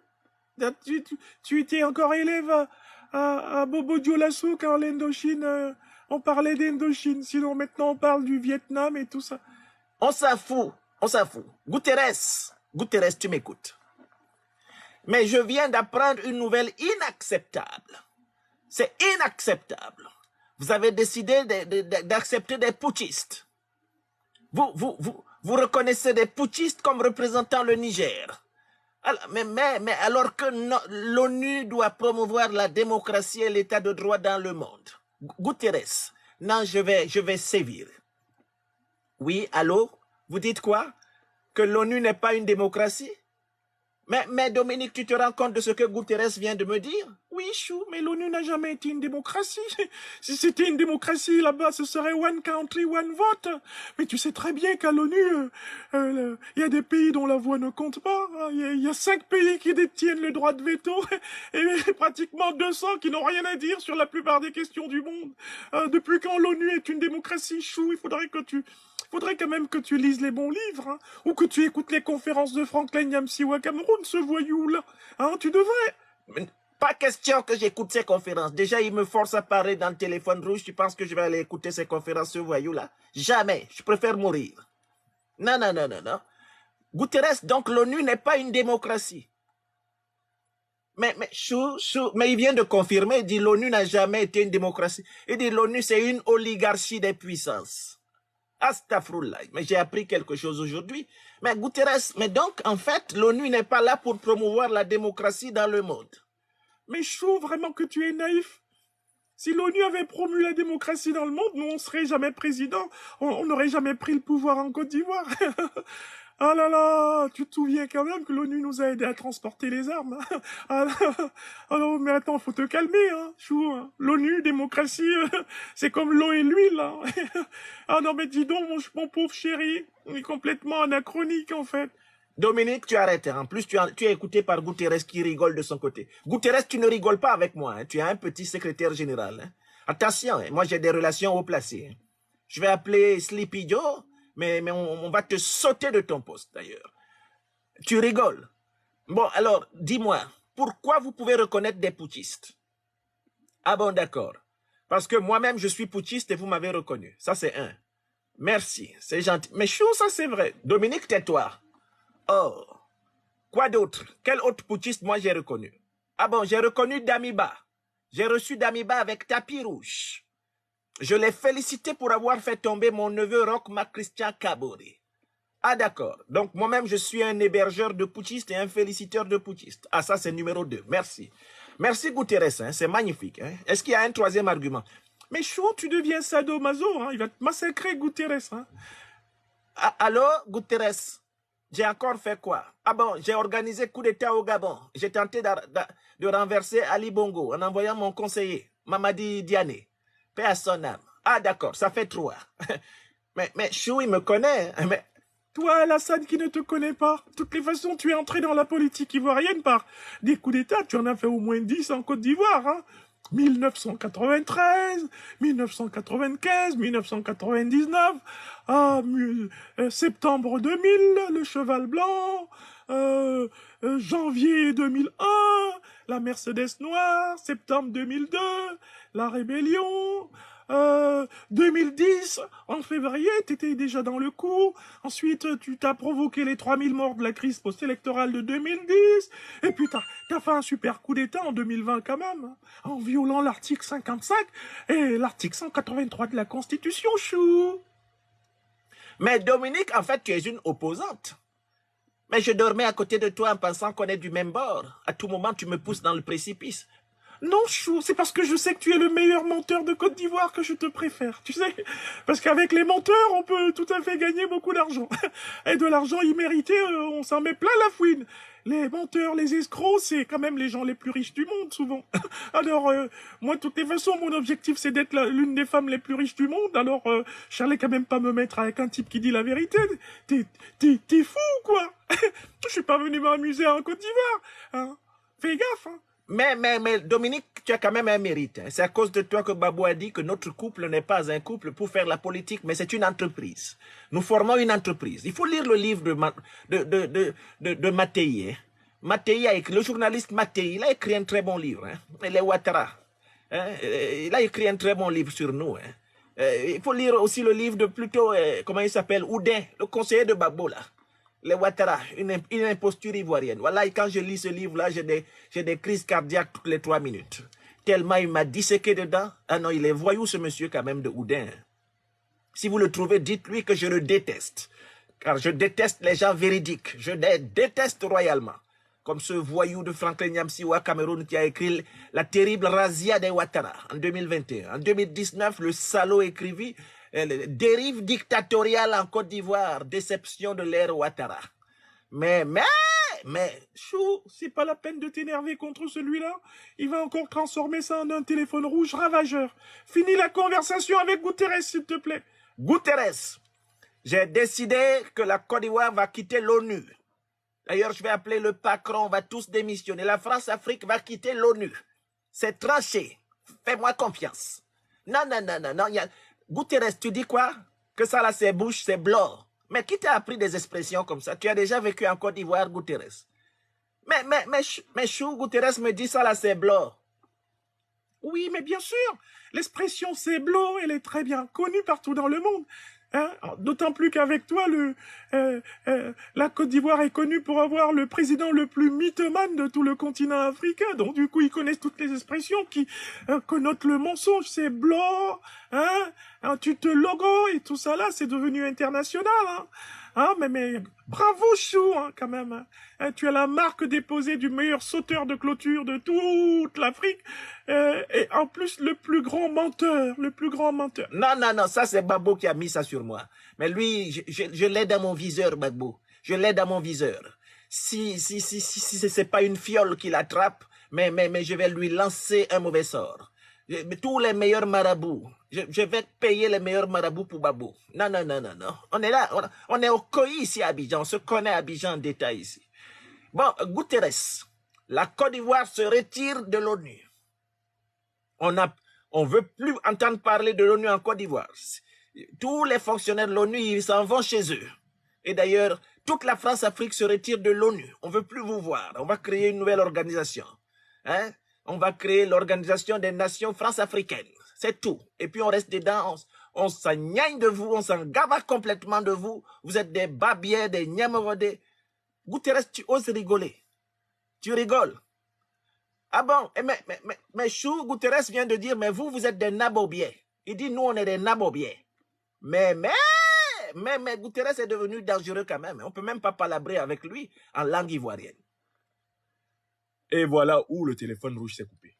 Tu étais encore élève à Bobo Dioulasso quand l'Indochine, on parlait d'Indochine. Sinon, maintenant, on parle du Vietnam et tout ça. On s'en fout. On s'en fout. Guterres, tu m'écoutes. Mais je viens d'apprendre une nouvelle inacceptable. C'est inacceptable. Vous avez décidé d'accepter des putschistes. Vous reconnaissez des putschistes comme représentant le Niger. Alors, mais alors que l'ONU doit promouvoir la démocratie et l'état de droit dans le monde. Guterres, non, je vais sévir. Oui, allô? Vous dites quoi? Que l'ONU n'est pas une démocratie? Mais Dominique, tu te rends compte de ce que Guterres vient de me dire? Oui, Chou, mais l'ONU n'a jamais été une démocratie. Si c'était une démocratie, là-bas, ce serait one country, one vote. Mais tu sais très bien qu'à l'ONU, il y a des pays dont la voix ne compte pas. Il y a 5 pays qui détiennent le droit de veto et pratiquement 200 qui n'ont rien à dire sur la plupart des questions du monde. Depuis quand l'ONU est une démocratie, Chou, il faudrait quand même que tu lises les bons livres, hein, ou que tu écoutes les conférences de Franklin Nyamsiwa Cameroun, ce voyou-là. Hein, tu devrais. Mais pas question que j'écoute ces conférences. Déjà, il me force à parler dans le téléphone rouge. Tu penses que je vais aller écouter ces conférences, ce voyou-là? Jamais. Je préfère mourir. Non, non, non, non, non. Guterres, donc l'ONU n'est pas une démocratie. Mais il vient de confirmer, il dit l'ONU n'a jamais été une démocratie. Il dit l'ONU c'est une oligarchie des puissances. Astaghfirullah, mais j'ai appris quelque chose aujourd'hui. Mais Guterres, mais donc, en fait, l'ONU n'est pas là pour promouvoir la démocratie dans le monde. Mais Chou, vraiment que tu es naïf. Si l'ONU avait promu la démocratie dans le monde, nous, on serait jamais président. On n'aurait jamais pris le pouvoir en Côte d'Ivoire. Ah là là, tu te souviens quand même que l'ONU nous a aidé à transporter les armes. Ah non, mais attends, faut te calmer, hein, Chou. Hein. L'ONU, démocratie, c'est comme l'eau et l'huile. Hein. Ah non, mais dis donc, mon pauvre chéri, on est complètement anachronique, en fait. Dominique, tu arrêtes. En plus, tu es écouté par Guterres qui rigole de son côté. Guterres, tu ne rigoles pas avec moi. Hein. Tu as un petit secrétaire général. Hein. Attention, hein. Moi, j'ai des relations haut placées. Hein. Je vais appeler Sleepy Joe. Mais on va te sauter de ton poste, d'ailleurs. Tu rigoles. Bon, alors, dis-moi, pourquoi vous pouvez reconnaître des putschistes? Ah bon, d'accord. Parce que moi-même, je suis putschiste et vous m'avez reconnu. Ça, c'est un. Merci, c'est gentil. Mais chou, ça, c'est vrai. Dominique, tais-toi. Oh. Quoi d'autre? Quel autre putschiste, moi, j'ai reconnu? Ah bon, j'ai reconnu Damiba. J'ai reçu Damiba avec tapis rouge. Je l'ai félicité pour avoir fait tomber mon neveu Roch-Marc Christian Kabore. Ah d'accord. Donc moi-même, je suis un hébergeur de putschistes et un féliciteur de putschistes. Ah ça, c'est numéro 2. Merci. Merci Guterres, hein, c'est magnifique. Hein. Est-ce qu'il y a un troisième argument? Mais Chou, tu deviens sadomaso, hein, il va te massacrer Guterres. Hein. Ah, allô, Guterres? J'ai encore fait quoi? Ah bon, j'ai organisé coup d'état au Gabon. J'ai tenté de renverser Ali Bongo en envoyant mon conseiller, Mamadi Diané. Paix à son âme. Ah d'accord, ça fait 3. mais Chou, il me connaît. Hein, mais toi, Alassane qui ne te connaît pas. De toutes les façons, tu es entré dans la politique ivoirienne par des coups d'état. Tu en as fait au moins 10 en Côte d'Ivoire. Hein. 1993, 1995, 1999, septembre 2000, le cheval blanc, janvier 2001, la Mercedes noire, septembre 2002, la rébellion, 2010, en février, t'étais déjà dans le coup. Ensuite, tu t'as provoqué les 3000 morts de la crise post-électorale de 2010. Et puis, t'as fait un super coup d'état en 2020 quand même, hein, en violant l'article 55 et l'article 183 de la Constitution, chou. Mais Dominique, en fait, tu es une opposante. Mais je dormais à côté de toi en pensant qu'on est du même bord. À tout moment, tu me pousses dans le précipice. Non, Chou, c'est parce que je sais que tu es le meilleur menteur de Côte d'Ivoire que je te préfère, tu sais. Parce qu'avec les menteurs, on peut tout à fait gagner beaucoup d'argent. Et de l'argent immérité, on s'en met plein la fouine. Les menteurs, les escrocs, c'est quand même les gens les plus riches du monde, souvent. Alors, moi, de toutes les façons, mon objectif, c'est d'être l'une des femmes les plus riches du monde. Alors, j'allais quand même pas me mettre avec un type qui dit la vérité. T'es fou, quoi. Je suis pas venu m'amuser en Côte d'Ivoire. Hein. Fais gaffe, hein. Mais Dominique, tu as quand même un mérite. C'est à cause de toi que Babou a dit que notre couple n'est pas un couple pour faire la politique, mais c'est une entreprise. Nous formons une entreprise. Il faut lire le livre de Mattei. Hein. Mattei a écrit, le journaliste Mattei, il a écrit un très bon livre. Hein. Les Ouattara. Hein. Il a écrit un très bon livre sur nous. Hein. Il faut lire aussi le livre de plutôt, comment il s'appelle, Oudin, le conseiller de Babou là. Les Ouattara, une imposture ivoirienne. Voilà, et quand je lis ce livre-là, j'ai des crises cardiaques toutes les 3 minutes. Tellement il m'a disséqué dedans. Ah non, il est voyou ce monsieur quand même de Oudin. Si vous le trouvez, dites-lui que je le déteste. Car je déteste les gens véridiques. Je les déteste royalement. Comme ce voyou de Franklin Nyamsiwa Cameroun qui a écrit La terrible razzia des Ouattara en 2021. En 2019, le salaud écrivit dérive dictatoriale en Côte d'Ivoire, déception de l'ère Ouattara. Mais, Chou, c'est pas la peine de t'énerver contre celui-là. Il va encore transformer ça en un téléphone rouge ravageur. Finis la conversation avec Guterres, s'il te plaît. Guterres, j'ai décidé que la Côte d'Ivoire va quitter l'ONU. D'ailleurs, je vais appeler le Pacron, on va tous démissionner. La France-Afrique va quitter l'ONU. C'est tranché. Fais-moi confiance. Non. Guterres, tu dis quoi? Que ça là, c'est bouche, c'est blanc. Mais qui t'a appris des expressions comme ça? Tu as déjà vécu en Côte d'Ivoire, Guterres. Mais Chou, Guterres me dit ça là, c'est blanc. Oui, mais bien sûr. L'expression c'est blanc, elle est très bien connue partout dans le monde. Hein? D'autant plus qu'avec toi, la Côte d'Ivoire est connue pour avoir le président le plus mythomane de tout le continent africain. Donc du coup, ils connaissent toutes les expressions qui connotent le mensonge. C'est blanc, hein, tu te logo et tout ça là, c'est devenu international. Hein. Ah, mais bravo Chou, hein, quand même. Hein. Tu as la marque déposée du meilleur sauteur de clôture de toute l'Afrique. Et en plus, le plus grand menteur. Non, ça c'est Babou qui a mis ça sur moi. Mais lui, je l'ai dans mon viseur, Babou. Je l'ai dans mon viseur. Si c'est pas une fiole qui l'attrape, mais je vais lui lancer un mauvais sort. Tous les meilleurs marabouts. Je vais payer les meilleurs marabouts pour Babou. Non. On est là, on est au COI ici à Abidjan. On se connaît à Abidjan en détail ici. Bon, Guterres, la Côte d'Ivoire se retire de l'ONU. On veut plus entendre parler de l'ONU en Côte d'Ivoire. Tous les fonctionnaires de l'ONU, ils s'en vont chez eux. Et d'ailleurs, toute la France-Afrique se retire de l'ONU. On veut plus vous voir. On va créer une nouvelle organisation. Hein? On va créer l'Organisation des Nations France-Africaines. C'est tout. Et puis on reste dedans, on s'engagne de vous, on s'en gave complètement de vous. Vous êtes des babiers, des niamerodés. Guterres, tu oses rigoler. Tu rigoles. Ah bon, mais Chou, Guterres vient de dire, mais vous êtes des nabobiers. Il dit, nous, on est des nabobiers. Mais Guterres est devenu dangereux quand même. On peut même pas palabrer avec lui en langue ivoirienne. Et voilà où le téléphone rouge s'est coupé.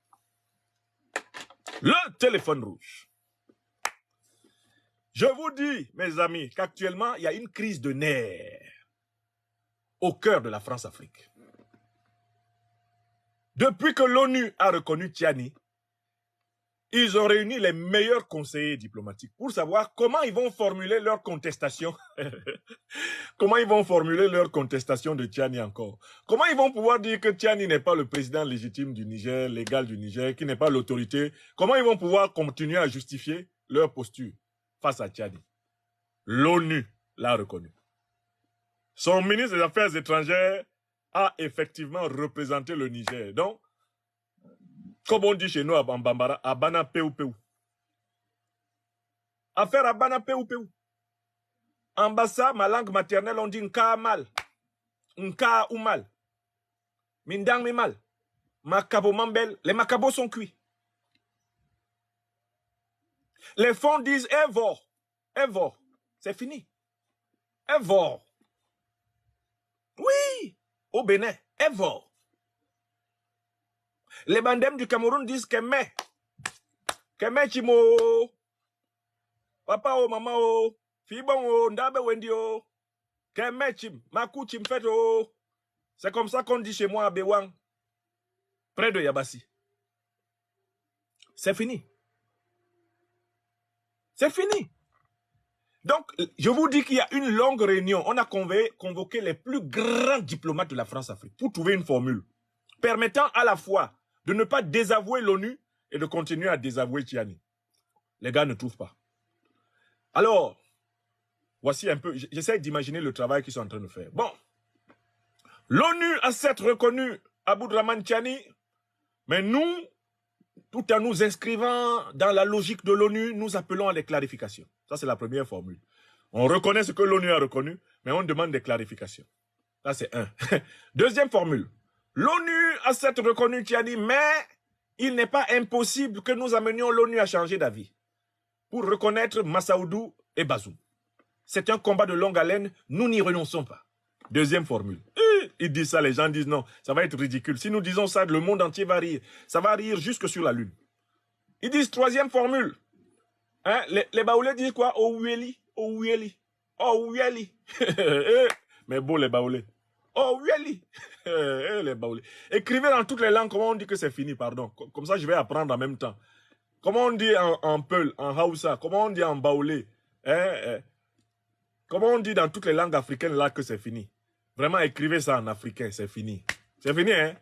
Le téléphone rouge. Je vous dis, mes amis, qu'actuellement, il y a une crise de nerfs au cœur de la France-Afrique. Depuis que l'ONU a reconnu Tiani, ils ont réuni les meilleurs conseillers diplomatiques pour savoir comment ils vont formuler leur contestation. Comment ils vont formuler leur contestation de Tiani encore. Comment ils vont pouvoir dire que Tiani n'est pas le président légitime du Niger, légal du Niger, qui n'est pas l'autorité. Comment ils vont pouvoir continuer à justifier leur posture face à Tiani. L'ONU l'a reconnu. Son ministre des Affaires étrangères a effectivement représenté le Niger. Donc, comme on dit chez nous à Bambara, Abana Peu Peu. Affaire Abana Peu Peu. En Bassa, ma langue maternelle, on dit Nka mal. Nka ou mal. Mindang mi mal. Makabo mambel. Les macabos sont cuits. Les fonds disent Evor. Evor. C'est fini. Evor. Oui. au Bénin. Ever. Les bandem du Cameroun disent Kemé Chimo. Papa o, maman o. Fibon o, ndabe wendi o. Kemé Chim. Makou Chim fait o. C'est comme ça qu'on dit chez moi à Bewang. Près de Yabassi. C'est fini. C'est fini. Donc, je vous dis qu'il y a une longue réunion. On a convoqué les plus grands diplomates de la France-Afrique pour trouver une formule permettant à la fois de ne pas désavouer l'ONU et de continuer à désavouer Tchiani. Les gars ne trouvent pas. Alors, voici un peu, j'essaie d'imaginer le travail qu'ils sont en train de faire. Bon, l'ONU a certes reconnu Aboudraman Tchiani, mais nous, tout en nous inscrivant dans la logique de l'ONU, nous appelons à des clarifications. Ça, c'est la première formule. On reconnaît ce que l'ONU a reconnu, mais on demande des clarifications. Ça, c'est un. Deuxième formule. L'ONU a certes reconnu Tchiani, mais il n'est pas impossible que nous amenions l'ONU à changer d'avis pour reconnaître Massaoudou et Bazoum. C'est un combat de longue haleine, nous n'y renonçons pas. Deuxième formule. Ils disent ça, les gens disent non, ça va être ridicule. Si nous disons ça, le monde entier va rire. Ça va rire jusque sur la Lune. Ils disent troisième formule. Hein, les Baoulés disent quoi? Ouéli, Ouéli, Ouéli. Mais beau les Baoulés. Ouéli. Les Baoulés. Écrivez dans toutes les langues comment on dit que c'est fini, pardon. Comme ça, je vais apprendre en même temps. Comment on dit en Peul, en Hausa, comment on dit en Baoulé. Comment on dit dans toutes les langues africaines là que c'est fini. Vraiment, écrivez ça en africain, c'est fini. C'est fini, hein.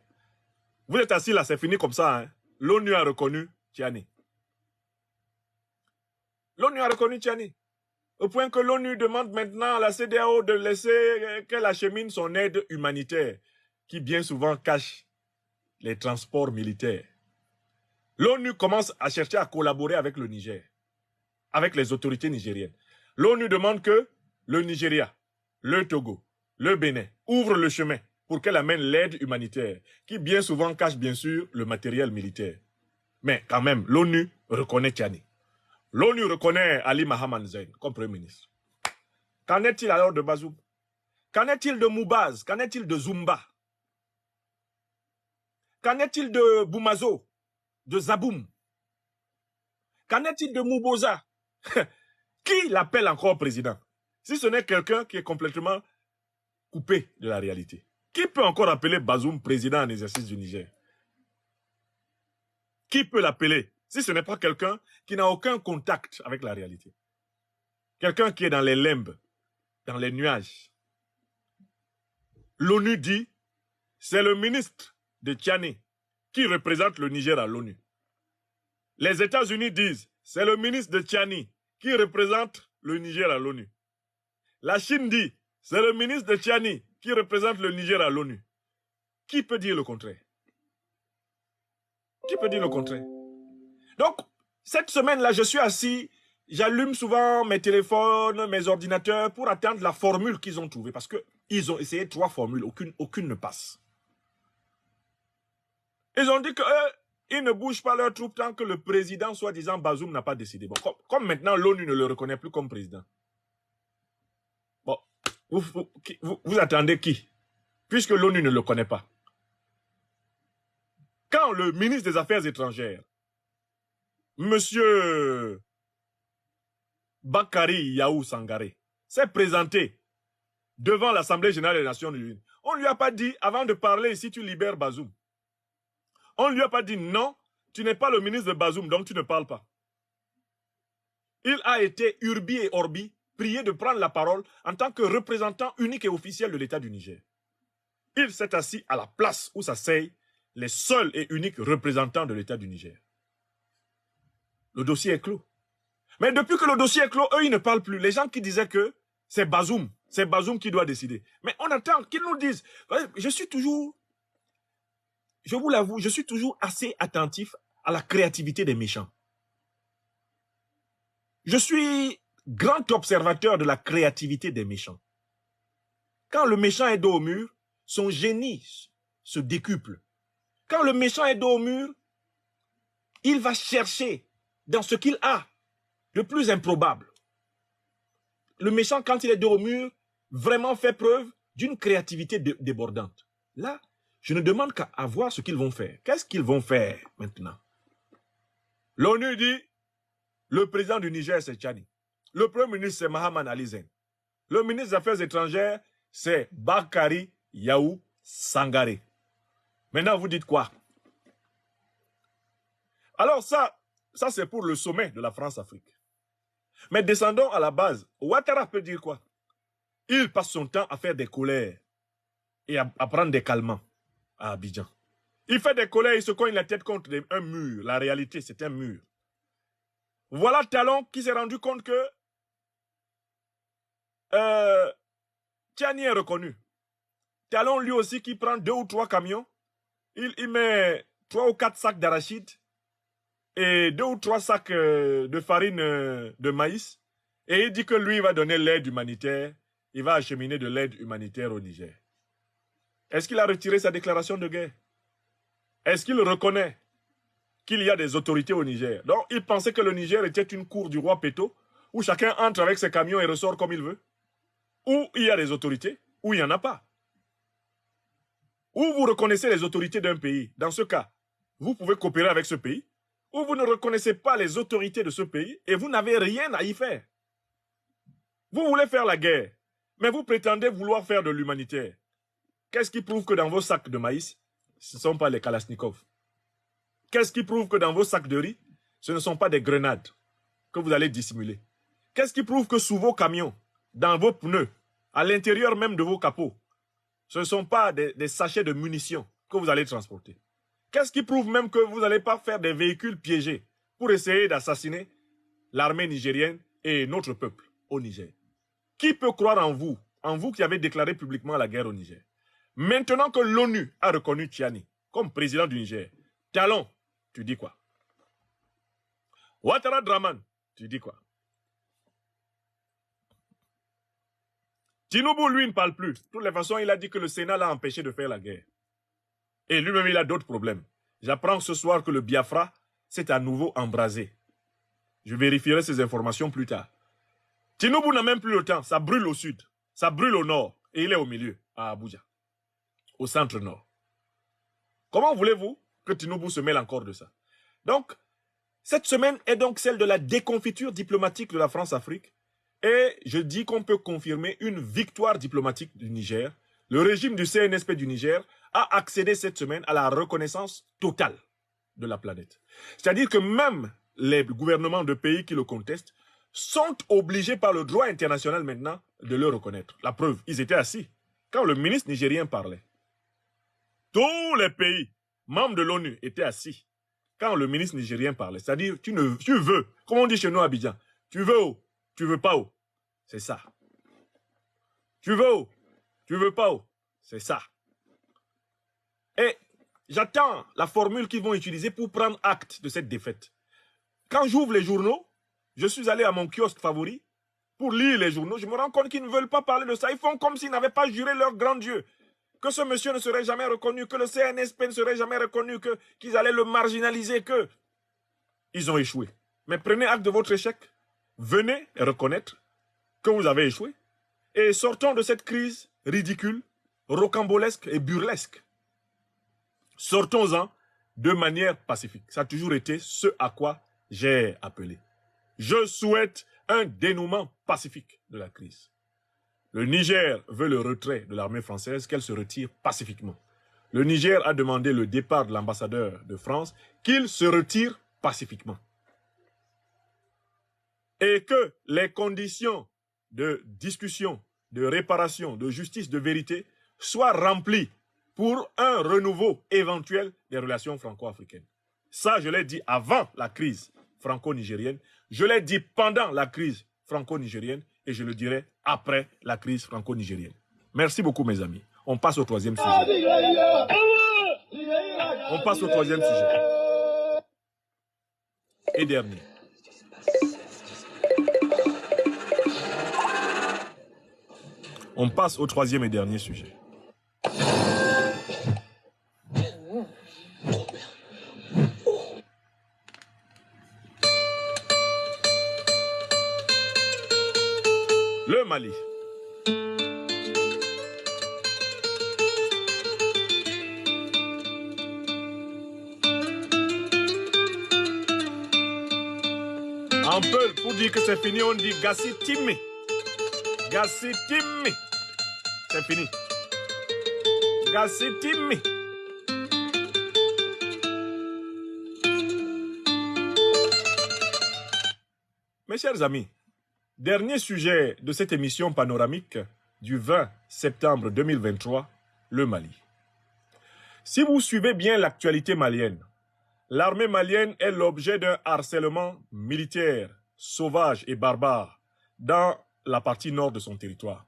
Vous êtes assis là, c'est fini comme ça, hein. L'ONU a reconnu Tchiani. L'ONU a reconnu Tchiani. Au point que l'ONU demande maintenant à la CEDEAO de laisser qu'elle achemine son aide humanitaire, qui bien souvent cache les transports militaires. L'ONU commence à chercher à collaborer avec le Niger, avec les autorités nigériennes. L'ONU demande que le Nigeria, le Togo, le Bénin ouvrent le chemin pour qu'elle amène l'aide humanitaire, qui bien souvent cache bien sûr le matériel militaire. Mais quand même, l'ONU reconnaît Tchiani. L'ONU reconnaît Ali Mohamed Zein comme Premier ministre. Qu'en est-il alors de Bazoum? Qu'en est-il de Moubaz? Qu'en est-il de Zumba? Qu'en est-il de Boumazo? De Zaboum? Qu'en est-il de Mouboza? Qui l'appelle encore président? Si ce n'est quelqu'un qui est complètement coupé de la réalité. Qui peut encore appeler Bazoum président en exercice du Niger? Qui peut l'appeler si ce n'est pas quelqu'un qui n'a aucun contact avec la réalité? Quelqu'un qui est dans les limbes, dans les nuages. L'ONU dit, c'est le ministre de Tchiani qui représente le Niger à l'ONU. Les États-Unis disent, c'est le ministre de Tchiani qui représente le Niger à l'ONU. La Chine dit, c'est le ministre de Tchiani qui représente le Niger à l'ONU. Qui peut dire le contraire? Qui peut dire le contraire? Donc, cette semaine-là, je suis assis, j'allume souvent mes téléphones, mes ordinateurs pour attendre la formule qu'ils ont trouvée. Parce que ils ont essayé 3 formules, aucune ne passe. Ils ont dit que ils ne bougent pas leurs troupes tant que le président, soi-disant Bazoum, n'a pas décidé. Bon, comme maintenant l'ONU ne le reconnaît plus comme président. Bon, vous attendez qui? Puisque l'ONU ne le connaît pas. Quand le ministre des Affaires étrangères, Monsieur Bakary Yaou Sangaré, s'est présenté devant l'Assemblée générale des Nations Unies, on ne lui a pas dit, avant de parler ici, tu libères Bazoum. On ne lui a pas dit, non, tu n'es pas le ministre de Bazoum, donc tu ne parles pas. Il a été urbi et orbi, prié de prendre la parole en tant que représentant unique et officiel de l'État du Niger. Il s'est assis à la place où s'asseyent les seuls et uniques représentants de l'État du Niger. Le dossier est clos. Mais depuis que le dossier est clos, eux, ils ne parlent plus. Les gens qui disaient que c'est Bazoum qui doit décider. Mais on attend qu'ils nous disent. Je suis toujours, je vous l'avoue, je suis toujours assez attentif à la créativité des méchants. Je suis grand observateur de la créativité des méchants. Quand le méchant est dos au mur, son génie se décuple. Quand le méchant est dos au mur, il va chercher dans ce qu'il a de plus improbable. Le méchant, quand il est dos au mur, vraiment fait preuve d'une créativité débordante. Là, je ne demande qu'à voir ce qu'ils vont faire. Qu'est-ce qu'ils vont faire maintenant? L'ONU dit, le président du Niger, c'est Tchani. Le premier ministre, c'est Mahaman Ali Zen. Le ministre des Affaires étrangères, c'est Bakari Yaou Sangaré. Maintenant, vous dites quoi? Alors ça c'est pour le sommet de la France-Afrique. Mais descendons à la base. Ouattara peut dire quoi? Il passe son temps à faire des colères et à prendre des calmants à Abidjan. Il fait des colères, il se cogne la tête contre un mur. La réalité, c'est un mur. Voilà Talon qui s'est rendu compte que Tchani est reconnu. Talon lui aussi qui prend 2 ou 3 camions, il met 3 ou 4 sacs d'arachide et 2 ou 3 sacs de farine de maïs et il dit que lui va donner l'aide humanitaire, il va acheminer de l'aide humanitaire au Niger. Est-ce qu'il a retiré sa déclaration de guerre? Est-ce qu'il reconnaît qu'il y a des autorités au Niger? Donc il pensait que le Niger était une cour du roi Péto où chacun entre avec ses camions et ressort comme il veut. Où il y a des autorités, où il n'y en a pas. Où vous reconnaissez les autorités d'un pays. Dans ce cas, vous pouvez coopérer avec ce pays. Ou vous ne reconnaissez pas les autorités de ce pays et vous n'avez rien à y faire. Vous voulez faire la guerre, mais vous prétendez vouloir faire de l'humanitaire. Qu'est-ce qui prouve que dans vos sacs de maïs, ce ne sont pas les Kalachnikov? Qu'est-ce qui prouve que dans vos sacs de riz, ce ne sont pas des grenades que vous allez dissimuler? Qu'est-ce qui prouve que sous vos camions, dans vos pneus, à l'intérieur même de vos capots, ce ne sont pas des sachets de munitions que vous allez transporter? Qu'est-ce qui prouve même que vous n'allez pas faire des véhicules piégés pour essayer d'assassiner l'armée nigérienne et notre peuple au Niger? Qui peut croire en vous qui avez déclaré publiquement la guerre au Niger? Maintenant que l'ONU a reconnu Tchani comme président du Niger, Talon, tu dis quoi? Ouattara Draman, tu dis quoi? Tinubu, lui, ne parle plus. De toutes les façons, il a dit que le Sénat l'a empêché de faire la guerre. Et lui-même, il a d'autres problèmes. J'apprends ce soir que le Biafra s'est à nouveau embrasé. Je vérifierai ces informations plus tard. Tinubu n'a même plus le temps. Ça brûle au sud. Ça brûle au nord. Et il est au milieu, à Abuja. Au centre-nord. Comment voulez-vous que Tinubu se mêle encore de ça? Donc, cette semaine est donc celle de la déconfiture diplomatique de la France-Afrique. Et je dis qu'on peut confirmer une victoire diplomatique du Niger. Le régime du CNSP du Niger a accédé cette semaine à la reconnaissance totale de la planète. C'est-à-dire que même les gouvernements de pays qui le contestent sont obligés par le droit international maintenant de le reconnaître. La preuve, ils étaient assis. Quand le ministre nigérien parlait, tous les pays membres de l'ONU étaient assis. Quand le ministre nigérien parlait, c'est-à-dire tu veux, comme on dit chez nous à Abidjan, tu veux où? Tu veux pas où? C'est ça. Tu veux où? Tu veux pas où? C'est ça. Et j'attends la formule qu'ils vont utiliser pour prendre acte de cette défaite. Quand j'ouvre les journaux, je suis allé à mon kiosque favori pour lire les journaux, je me rends compte qu'ils ne veulent pas parler de ça. Ils font comme s'ils n'avaient pas juré leur grand Dieu, que ce monsieur ne serait jamais reconnu, que le CNSP ne serait jamais reconnu, qu'ils allaient le marginaliser, que... Ils ont échoué. Mais prenez acte de votre échec. Venez reconnaître que vous avez échoué. Et sortons de cette crise ridicule, rocambolesque et burlesque. Sortons-en de manière pacifique. Ça a toujours été ce à quoi j'ai appelé. Je souhaite un dénouement pacifique de la crise. Le Niger veut le retrait de l'armée française, qu'elle se retire pacifiquement. Le Niger a demandé le départ de l'ambassadeur de France, qu'il se retire pacifiquement. Et que les conditions de discussion, de réparation, de justice, de vérité soient remplies pour un renouveau éventuel des relations franco-africaines. Ça, je l'ai dit avant la crise franco-nigérienne, je l'ai dit pendant la crise franco-nigérienne et je le dirai après la crise franco-nigérienne. Merci beaucoup mes amis. On passe au troisième sujet. On passe au troisième sujet. Et dernier. On passe au troisième et dernier sujet. Le Mali. On peut, pour dire que c'est fini, on dit Gassi Timmy. Gassi Timmy. C'est fini. Gassi Timmy. Mes chers amis, dernier sujet de cette émission panoramique du 20 septembre 2023, le Mali. Si vous suivez bien l'actualité malienne, l'armée malienne est l'objet d'un harcèlement militaire, sauvage et barbare dans la partie nord de son territoire.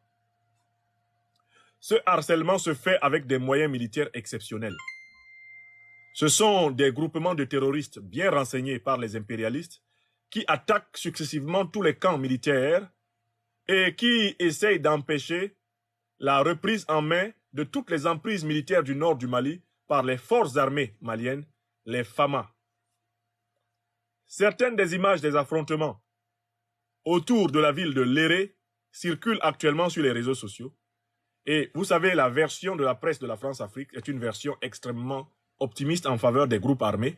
Ce harcèlement se fait avec des moyens militaires exceptionnels. Ce sont des groupements de terroristes bien renseignés par les impérialistes qui attaquent successivement tous les camps militaires et qui essayent d'empêcher la reprise en main de toutes les emprises militaires du nord du Mali par les forces armées maliennes, les FAMA. Certaines des images des affrontements autour de la ville de Léré circulent actuellement sur les réseaux sociaux. Et vous savez, la version de la presse de la France-Afrique est une version extrêmement optimiste en faveur des groupes armés,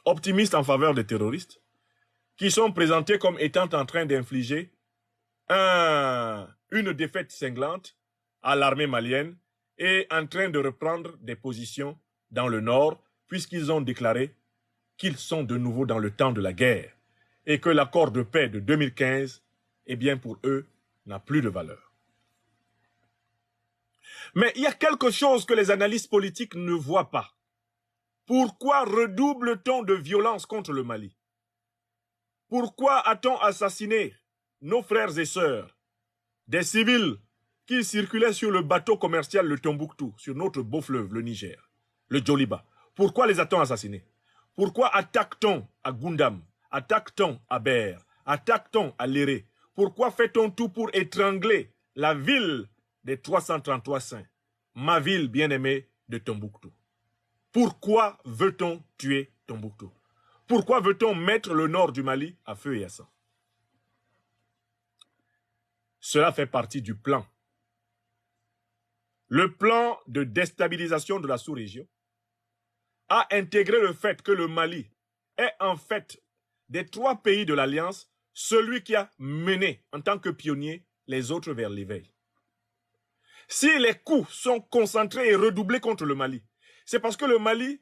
optimiste en faveur des terroristes, qui sont présentés comme étant en train d'infliger une défaite cinglante à l'armée malienne et en train de reprendre des positions dans le nord, puisqu'ils ont déclaré qu'ils sont de nouveau dans le temps de la guerre et que l'accord de paix de 2015, eh bien pour eux, n'a plus de valeur. Mais il y a quelque chose que les analystes politiques ne voient pas. Pourquoi redouble-t-on de violence contre le Mali? Pourquoi a-t-on assassiné nos frères et sœurs, des civils qui circulaient sur le bateau commercial le Tombouctou, sur notre beau fleuve, le Niger, le Djoliba? Pourquoi les a-t-on assassinés? Pourquoi attaque-t-on à Gundam? Attaque-t-on à Ber? Attaque-t-on à Léré? Pourquoi fait-on tout pour étrangler la ville des 333 saints, ma ville bien-aimée de Tombouctou? Pourquoi veut-on tuer Tombouctou? Pourquoi veut-on mettre le nord du Mali à feu et à sang? Cela fait partie du plan. Le plan de déstabilisation de la sous-région a intégré le fait que le Mali est en fait des 3 pays de l'Alliance celui qui a mené en tant que pionnier les autres vers l'éveil. Si les coups sont concentrés et redoublés contre le Mali, c'est parce que le Mali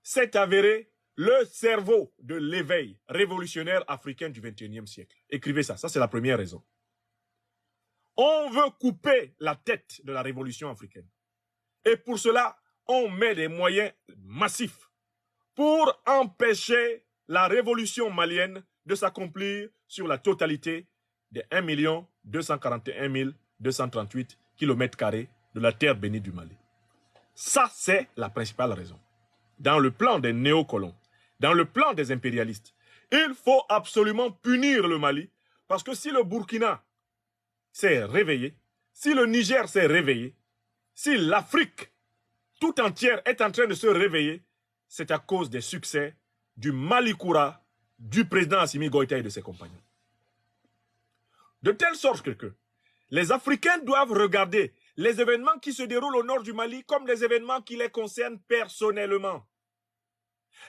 s'est avéré le cerveau de l'éveil révolutionnaire africain du XXIe siècle. Écrivez ça, ça c'est la première raison. On veut couper la tête de la révolution africaine. Et pour cela, on met des moyens massifs pour empêcher la révolution malienne de s'accomplir sur la totalité des 1 241 238 km² de la terre bénie du Mali. Ça, c'est la principale raison. Dans le plan des néocolons, dans le plan des impérialistes, il faut absolument punir le Mali, parce que si le Burkina s'est réveillé, si le Niger s'est réveillé, si l'Afrique tout entière est en train de se réveiller, c'est à cause des succès du Malikoura, du président Assimi Goïta et de ses compagnons. De telle sorte que les Africains doivent regarder les événements qui se déroulent au nord du Mali comme des événements qui les concernent personnellement.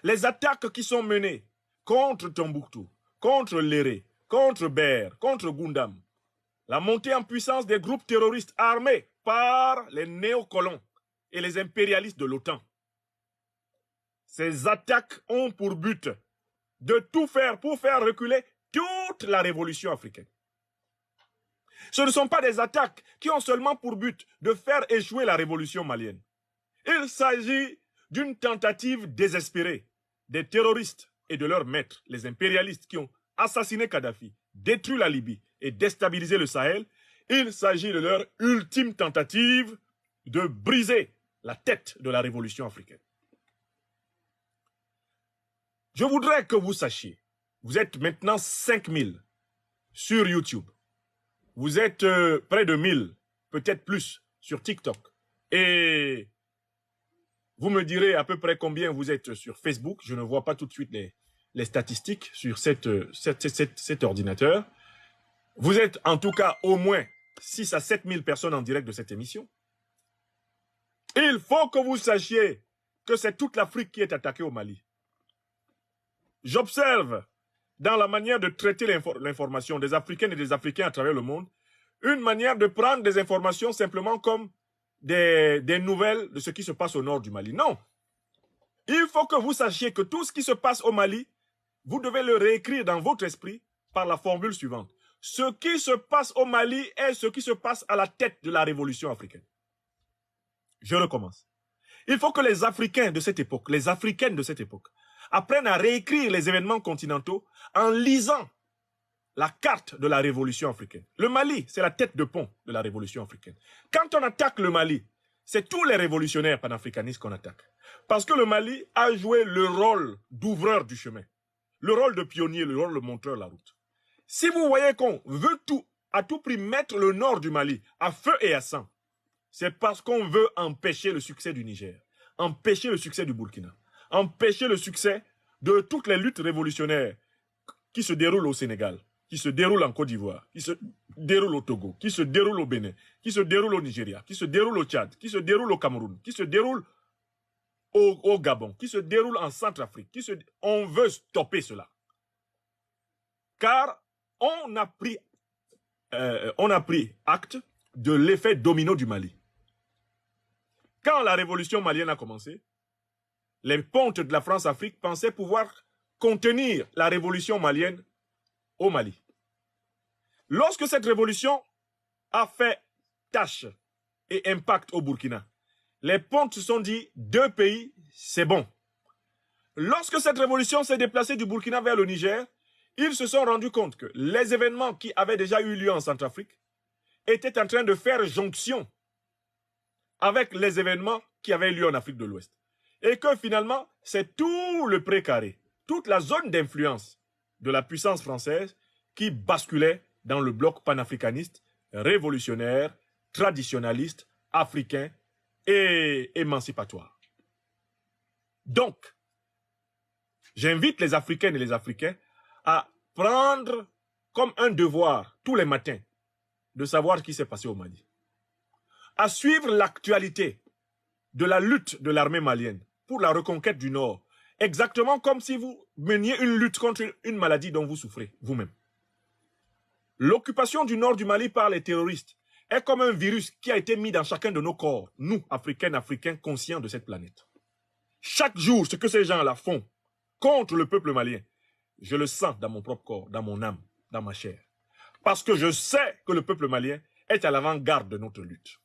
Les attaques qui sont menées contre Tombouctou, contre Léré, contre Ber, contre Gundam, la montée en puissance des groupes terroristes armés par les néocolons et les impérialistes de l'OTAN. Ces attaques ont pour but de tout faire pour faire reculer toute la révolution africaine. Ce ne sont pas des attaques qui ont seulement pour but de faire échouer la révolution malienne. Il s'agit d'une tentative désespérée des terroristes et de leurs maîtres, les impérialistes qui ont assassiné Kadhafi, détruit la Libye et déstabilisé le Sahel. Il s'agit de leur ultime tentative de briser la tête de la révolution africaine. Je voudrais que vous sachiez, vous êtes maintenant 5000 sur YouTube. Vous êtes près de 1000, peut-être plus, sur TikTok. Et vous me direz à peu près combien vous êtes sur Facebook. Je ne vois pas tout de suite les statistiques sur cet ordinateur. Vous êtes en tout cas au moins 6 à 7 000 personnes en direct de cette émission. Il faut que vous sachiez que c'est toute l'Afrique qui est attaquée au Mali. J'observe dans la manière de traiter l'information des Africaines et des Africains à travers le monde, une manière de prendre des informations simplement comme des nouvelles de ce qui se passe au nord du Mali. Non. Il faut que vous sachiez que tout ce qui se passe au Mali, vous devez le réécrire dans votre esprit par la formule suivante. Ce qui se passe au Mali est ce qui se passe à la tête de la révolution africaine. Je recommence. Il faut que les Africains de cette époque, les Africaines de cette époque, apprennent à réécrire les événements continentaux en lisant la carte de la révolution africaine. Le Mali, c'est la tête de pont de la révolution africaine. Quand on attaque le Mali, c'est tous les révolutionnaires panafricanistes qu'on attaque. Parce que le Mali a joué le rôle d'ouvreur du chemin, le rôle de pionnier, le rôle de montreur de la route. Si vous voyez qu'on veut à tout prix mettre le nord du Mali à feu et à sang, c'est parce qu'on veut empêcher le succès du Niger, empêcher le succès du Burkina, empêcher le succès de toutes les luttes révolutionnaires qui se déroulent au Sénégal, qui se déroulent en Côte d'Ivoire, qui se déroulent au Togo, qui se déroulent au Bénin, qui se déroulent au Nigeria, qui se déroulent au Tchad, qui se déroulent au Cameroun, qui se déroulent au Gabon, qui se déroulent en Centrafrique. On veut stopper cela. Car on a pris acte de l'effet domino du Mali. Quand la révolution malienne a commencé, les pontes de la France-Afrique pensaient pouvoir contenir la révolution malienne au Mali. Lorsque cette révolution a fait tâche et impact au Burkina, les pontes se sont dit, 2 pays, c'est bon. Lorsque cette révolution s'est déplacée du Burkina vers le Niger, ils se sont rendus compte que les événements qui avaient déjà eu lieu en Centrafrique étaient en train de faire jonction avec les événements qui avaient lieu en Afrique de l'Ouest. Et que finalement, c'est tout le précaré, toute la zone d'influence de la puissance française qui basculait dans le bloc panafricaniste, révolutionnaire, traditionnaliste, africain et émancipatoire. Donc, j'invite les Africaines et les Africains à prendre comme un devoir tous les matins de savoir ce qui s'est passé au Mali. À suivre l'actualité de la lutte de l'armée malienne pour la reconquête du Nord, exactement comme si vous meniez une lutte contre une maladie dont vous souffrez vous-même. L'occupation du Nord du Mali par les terroristes est comme un virus qui a été mis dans chacun de nos corps, nous, Africaines, Africains, conscients de cette planète. Chaque jour, ce que ces gens-là font contre le peuple malien, je le sens dans mon propre corps, dans mon âme, dans ma chair. Parce que je sais que le peuple malien est à l'avant-garde de notre lutte.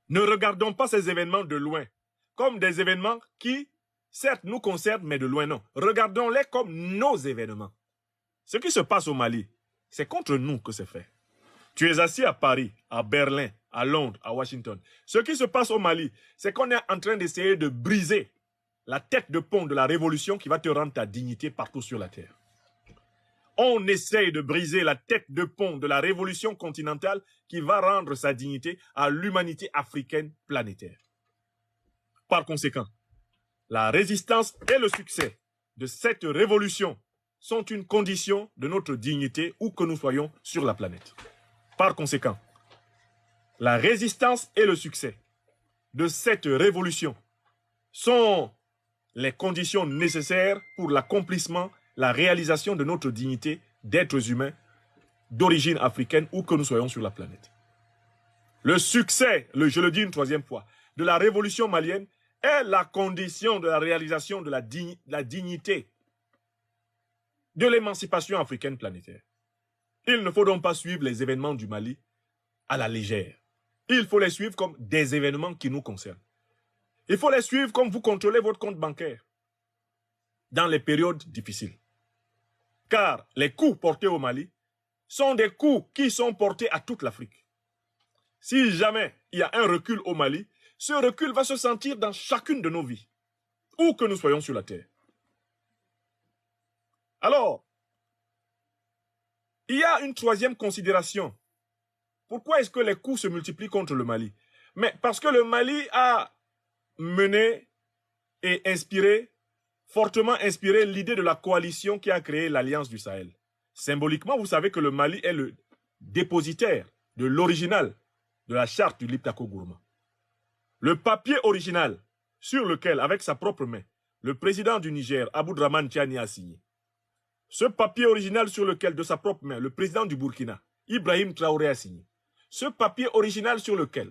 Ne regardons pas ces événements de loin, comme des événements qui, certes, nous concernent, mais de loin non. Regardons-les comme nos événements. Ce qui se passe au Mali, c'est contre nous que c'est fait. Tu es assis à Paris, à Berlin, à Londres, à Washington. Ce qui se passe au Mali, c'est qu'on est en train d'essayer de briser la tête de pont de la révolution qui va te rendre ta dignité partout sur la terre. On essaye de briser la tête de pont de la révolution continentale qui va rendre sa dignité à l'humanité africaine planétaire. Par conséquent, la résistance et le succès de cette révolution sont une condition de notre dignité où que nous soyons sur la planète. Par conséquent, la résistance et le succès de cette révolution sont les conditions nécessaires pour l'accomplissement, la réalisation de notre dignité d'êtres humains d'origine africaine où que nous soyons sur la planète. Le succès, je le dis une troisième fois, de la révolution malienne est la condition de la réalisation de la dignité de l'émancipation africaine planétaire. Il ne faut donc pas suivre les événements du Mali à la légère. Il faut les suivre comme des événements qui nous concernent. Il faut les suivre comme vous contrôlez votre compte bancaire dans les périodes difficiles. Car les coups portés au Mali sont des coups qui sont portés à toute l'Afrique. Si jamais il y a un recul au Mali, ce recul va se sentir dans chacune de nos vies, où que nous soyons sur la terre. Alors, il y a une troisième considération. Pourquoi est-ce que les coups se multiplient contre le Mali? Mais parce que le Mali a mené et fortement inspiré l'idée de la coalition qui a créé l'Alliance du Sahel. Symboliquement, vous savez que le Mali est le dépositaire de l'original de la charte du Liptako Gourma. Le papier original sur lequel, avec sa propre main, le président du Niger, Aboudraman Tiani, a signé. Ce papier original sur lequel, de sa propre main, le président du Burkina, Ibrahim Traoré, a signé. Ce papier original sur lequel,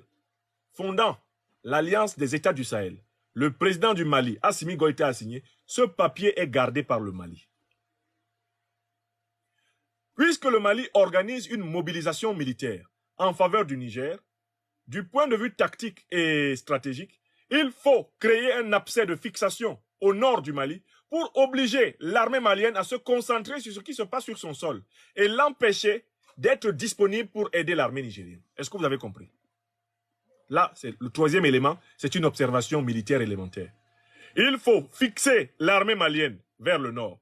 fondant l'Alliance des États du Sahel, le président du Mali, Assimi Goïta, a signé. Ce papier est gardé par le Mali. Puisque le Mali organise une mobilisation militaire en faveur du Niger, du point de vue tactique et stratégique, il faut créer un abcès de fixation au nord du Mali pour obliger l'armée malienne à se concentrer sur ce qui se passe sur son sol et l'empêcher d'être disponible pour aider l'armée nigérienne. Est-ce que vous avez compris? Là, c'est le troisième élément, c'est une observation militaire élémentaire. Il faut fixer l'armée malienne vers le nord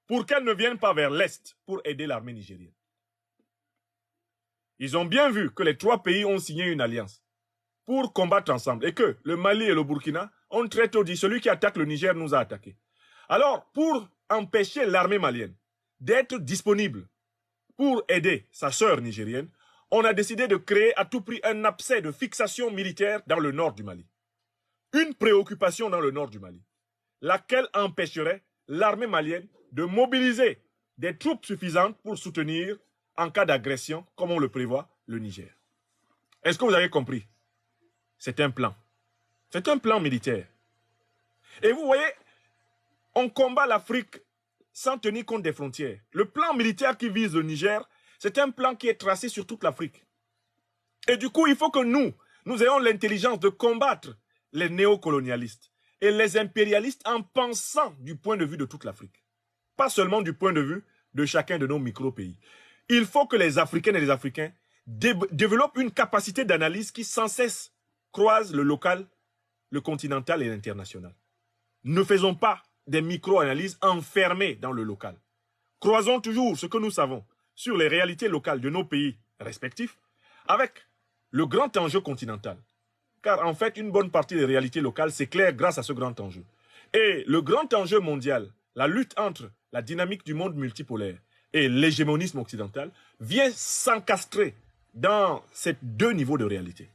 pour qu'elle ne vienne pas vers l'est pour aider l'armée nigérienne. Ils ont bien vu que les trois pays ont signé une alliance pour combattre ensemble et que le Mali et le Burkina ont très tôt dit celui qui attaque le Niger nous a attaqués. Alors, pour empêcher l'armée malienne d'être disponible pour aider sa sœur nigérienne, on a décidé de créer à tout prix un abcès de fixation militaire dans le nord du Mali. Une préoccupation dans le nord du Mali, laquelle empêcherait l'armée malienne de mobiliser des troupes suffisantes pour soutenir, en cas d'agression, comme on le prévoit, le Niger. Est-ce que vous avez compris? C'est un plan. C'est un plan militaire. Et vous voyez, on combat l'Afrique sans tenir compte des frontières. Le plan militaire qui vise le Niger, c'est un plan qui est tracé sur toute l'Afrique. Et du coup, il faut que nous ayons l'intelligence de combattre les néocolonialistes et les impérialistes en pensant du point de vue de toute l'Afrique. Pas seulement du point de vue de chacun de nos micro-pays. Il faut que les Africaines et les Africains développent une capacité d'analyse qui sans cesse croise le local, le continental et l'international. Ne faisons pas des micro-analyses enfermées dans le local. Croisons toujours ce que nous savons sur les réalités locales de nos pays respectifs avec le grand enjeu continental. Car en fait, une bonne partie des réalités locales s'éclairent grâce à ce grand enjeu. Et le grand enjeu mondial, la lutte entre la dynamique du monde multipolaire et l'hégémonisme occidental, vient s'encastrer dans ces deux niveaux de réalité.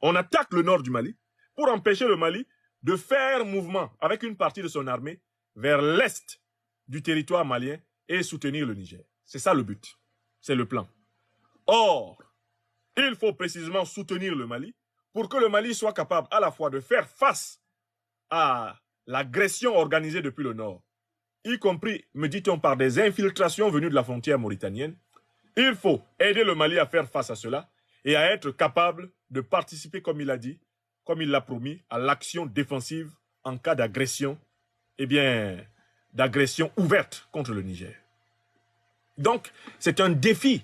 On attaque le nord du Mali pour empêcher le Mali de faire mouvement avec une partie de son armée vers l'est du territoire malien et soutenir le Niger. C'est ça le but. C'est le plan. Or, il faut précisément soutenir le Mali pour que le Mali soit capable à la fois de faire face à l'agression organisée depuis le nord, y compris, me dit-on, par des infiltrations venues de la frontière mauritanienne. Il faut aider le Mali à faire face à cela et à être capable de participer, comme il a dit, comme il l'a promis, à l'action défensive en cas d'agression, d'agression ouverte contre le Niger. Donc, c'est un défi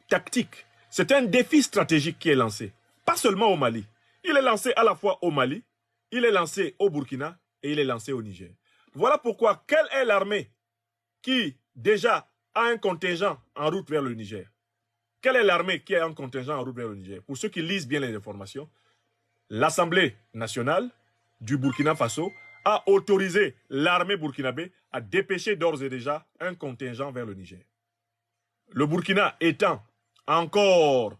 tactique, c'est un défi stratégique qui est lancé, pas seulement au Mali. Il est lancé à la fois au Mali, il est lancé au Burkina et il est lancé au Niger. Voilà pourquoi, quelle est l'armée qui déjà a un contingent en route vers le Niger? Quelle est l'armée qui a un contingent en route vers le Niger? Pour ceux qui lisent bien les informations, l'Assemblée nationale du Burkina Faso a autorisé l'armée burkinabé à dépêcher d'ores et déjà un contingent vers le Niger. Le Burkina étant encore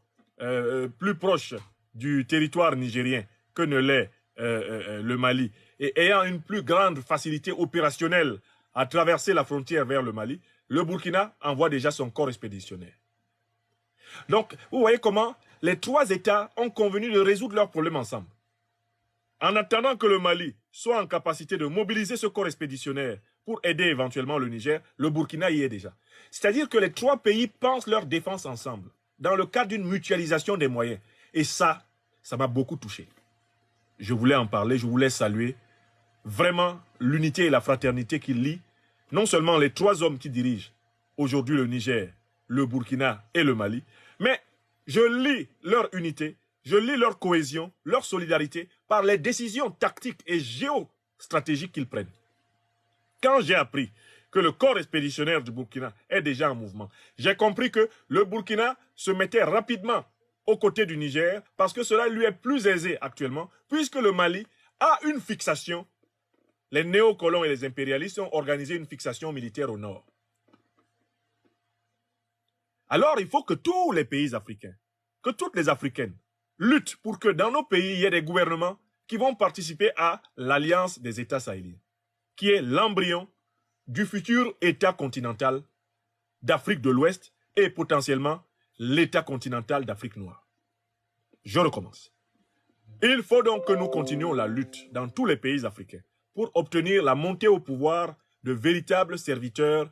plus proche du territoire nigérien que ne l'est le Mali, et ayant une plus grande facilité opérationnelle à traverser la frontière vers le Mali, le Burkina envoie déjà son corps expéditionnaire. Donc, vous voyez comment les trois États ont convenu de résoudre leurs problèmes ensemble. En attendant que le Mali soit en capacité de mobiliser ce corps expéditionnaire pour aider éventuellement le Niger, le Burkina y est déjà. C'est-à-dire que les trois pays pensent leur défense ensemble, dans le cadre d'une mutualisation des moyens. Et ça m'a beaucoup touché. Je voulais en parler, je voulais saluer vraiment l'unité et la fraternité qui lient non seulement les trois hommes qui dirigent aujourd'hui le Niger, le Burkina et le Mali, mais je lis leur unité, je lis leur cohésion, leur solidarité par les décisions tactiques et géostratégiques qu'ils prennent. Quand j'ai appris que le corps expéditionnaire du Burkina est déjà en mouvement, j'ai compris que le Burkina se mettait rapidement aux côtés du Niger parce que cela lui est plus aisé actuellement puisque le Mali a une fixation. Les néocolons et les impérialistes ont organisé une fixation militaire au nord. Alors il faut que tous les pays africains, que toutes les Africaines luttent pour que dans nos pays, il y ait des gouvernements qui vont participer à l'Alliance des États sahéliens, qui est l'embryon du futur État continental d'Afrique de l'Ouest et potentiellement l'État continental d'Afrique noire. Je recommence. Il faut donc que nous continuions la lutte dans tous les pays africains pour obtenir la montée au pouvoir de véritables serviteurs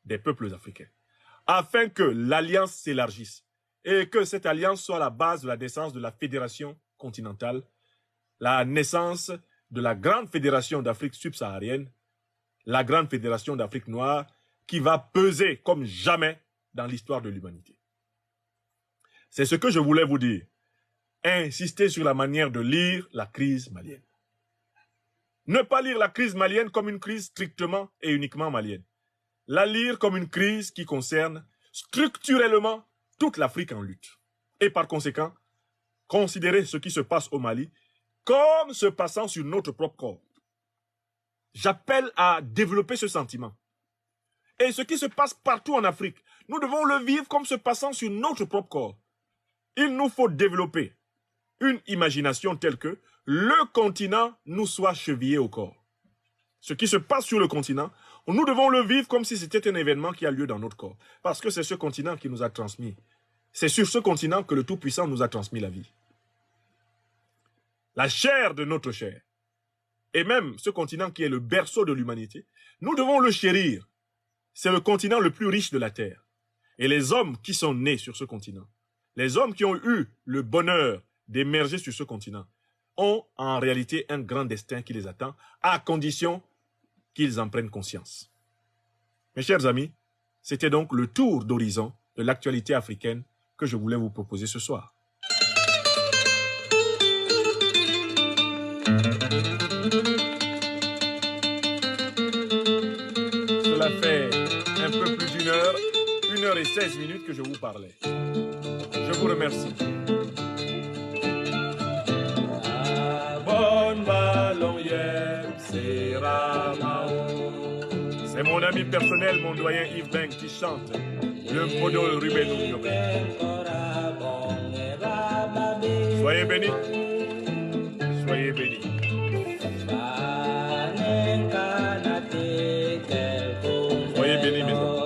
des peuples africains, afin que l'alliance s'élargisse et que cette alliance soit la base de la naissance de la fédération continentale, la naissance de la grande fédération d'Afrique subsaharienne, la grande fédération d'Afrique noire, qui va peser comme jamais dans l'histoire de l'humanité. C'est ce que je voulais vous dire. Insister sur la manière de lire la crise malienne. Ne pas lire la crise malienne comme une crise strictement et uniquement malienne. La lire comme une crise qui concerne structurellement toute l'Afrique en lutte. Et par conséquent, considérer ce qui se passe au Mali comme se passant sur notre propre corps. J'appelle à développer ce sentiment. Et ce qui se passe partout en Afrique, nous devons le vivre comme se passant sur notre propre corps. Il nous faut développer une imagination telle que le continent nous soit chevillé au corps. Ce qui se passe sur le continent, nous devons le vivre comme si c'était un événement qui a lieu dans notre corps. Parce que c'est ce continent qui nous a transmis. C'est sur ce continent que le Tout-Puissant nous a transmis la vie. La chair de notre chair. Et même ce continent qui est le berceau de l'humanité, nous devons le chérir. C'est le continent le plus riche de la Terre. Et les hommes qui sont nés sur ce continent, les hommes qui ont eu le bonheur d'émerger sur ce continent, ont en réalité un grand destin qui les attend, à condition qu'ils en prennent conscience. Mes chers amis, c'était donc le tour d'horizon de l'actualité africaine que je voulais vous proposer ce soir. Cela fait un peu plus d'une heure et 16 minutes que je vous parlais. Je vous remercie. C'est mon ami personnel, mon doyen Yves Beng qui chante le Podol Ruben Nyobé. Soyez bénis. Soyez bénis. Soyez bénis, mes amis.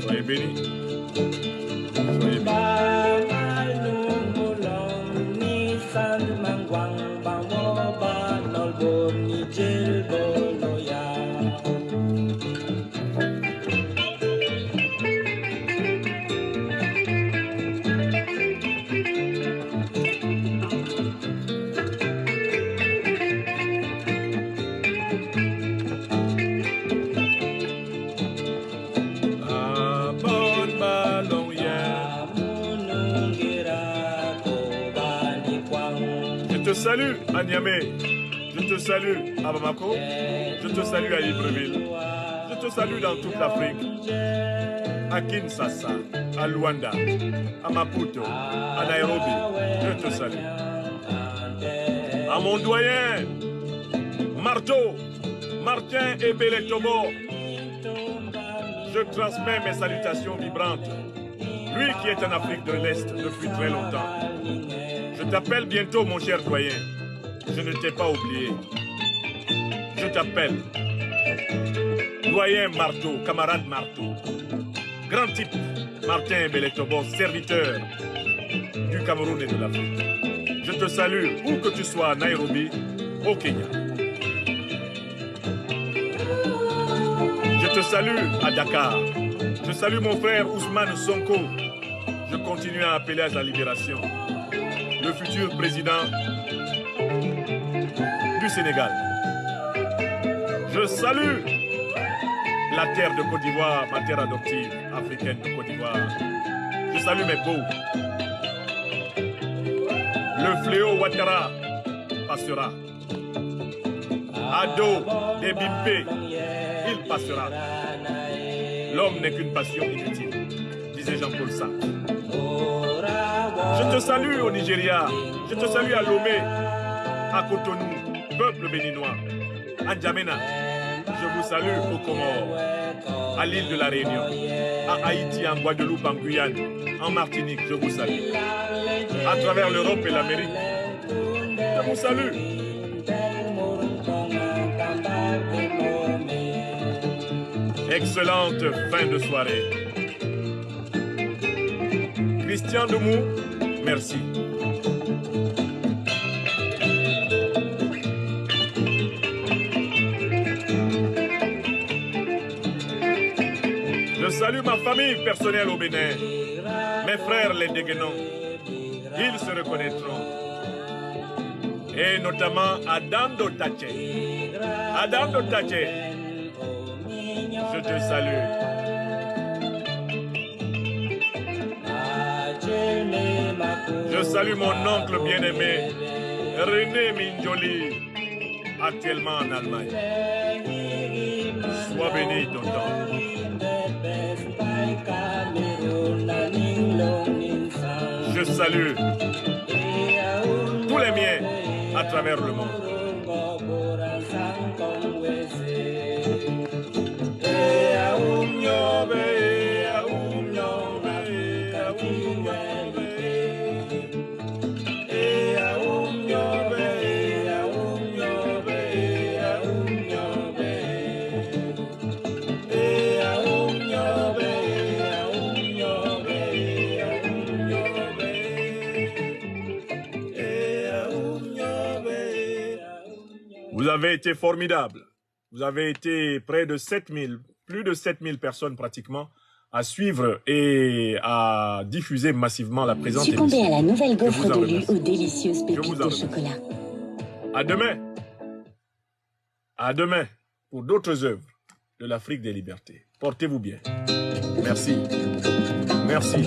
Soyez bénis. Soyez bénis. Je te salue à Niamey, je te salue à Bamako, je te salue à Libreville, je te salue dans toute l'Afrique, à Kinshasa, à Luanda, à Maputo, à Nairobi, je te salue. À mon doyen, Marteau, Martin et Beletobo, je transmets mes salutations vibrantes. Lui qui est en Afrique de l'Est depuis très longtemps. Je t'appelle bientôt, mon cher doyen. Je ne t'ai pas oublié. Je t'appelle doyen Marteau, camarade Marteau. Grand type, Martin Beletobo, serviteur du Cameroun et de l'Afrique. Je te salue où que tu sois à Nairobi, au Kenya. Je te salue à Dakar. Je salue mon frère Ousmane Sonko. Je continue à appeler à sa libération. Le futur président du Sénégal. Je salue la terre de Côte d'Ivoire, ma terre adoptive africaine de Côte d'Ivoire. Je salue mes beaux. Le fléau Ouattara passera. Ado, Débipé, il passera. L'homme n'est qu'une passion inutile, disait Jean-Paul Sartre. Je te salue au Nigeria, je te salue à Lomé, à Cotonou, peuple béninois, à N'Djamena. Je vous salue aux Comores, à l'île de la Réunion, à Haïti, en Guadeloupe, en Guyane, en Martinique, je vous salue. À travers l'Europe et l'Amérique, vous salue. Excellente fin de soirée. Christian Demou, merci. Je salue ma famille personnelle au Bénin, mes frères les Déguénons, ils se reconnaîtront. Et notamment Adando Taché. Adando Taché, je te salue. Je salue mon oncle bien-aimé, René Minjoli, actuellement en Allemagne. Sois béni, tonton. Je salue tous les miens à travers le monde. Vous avez été formidable. Vous avez été près de 7000, plus de 7000 personnes pratiquement à suivre et à diffuser massivement la présente émission. Succombez à la nouvelle gaufre de Lu aux délicieuses pépites de chocolat. À demain. À demain pour d'autres œuvres de l'Afrique des libertés. Portez-vous bien. Merci. Merci.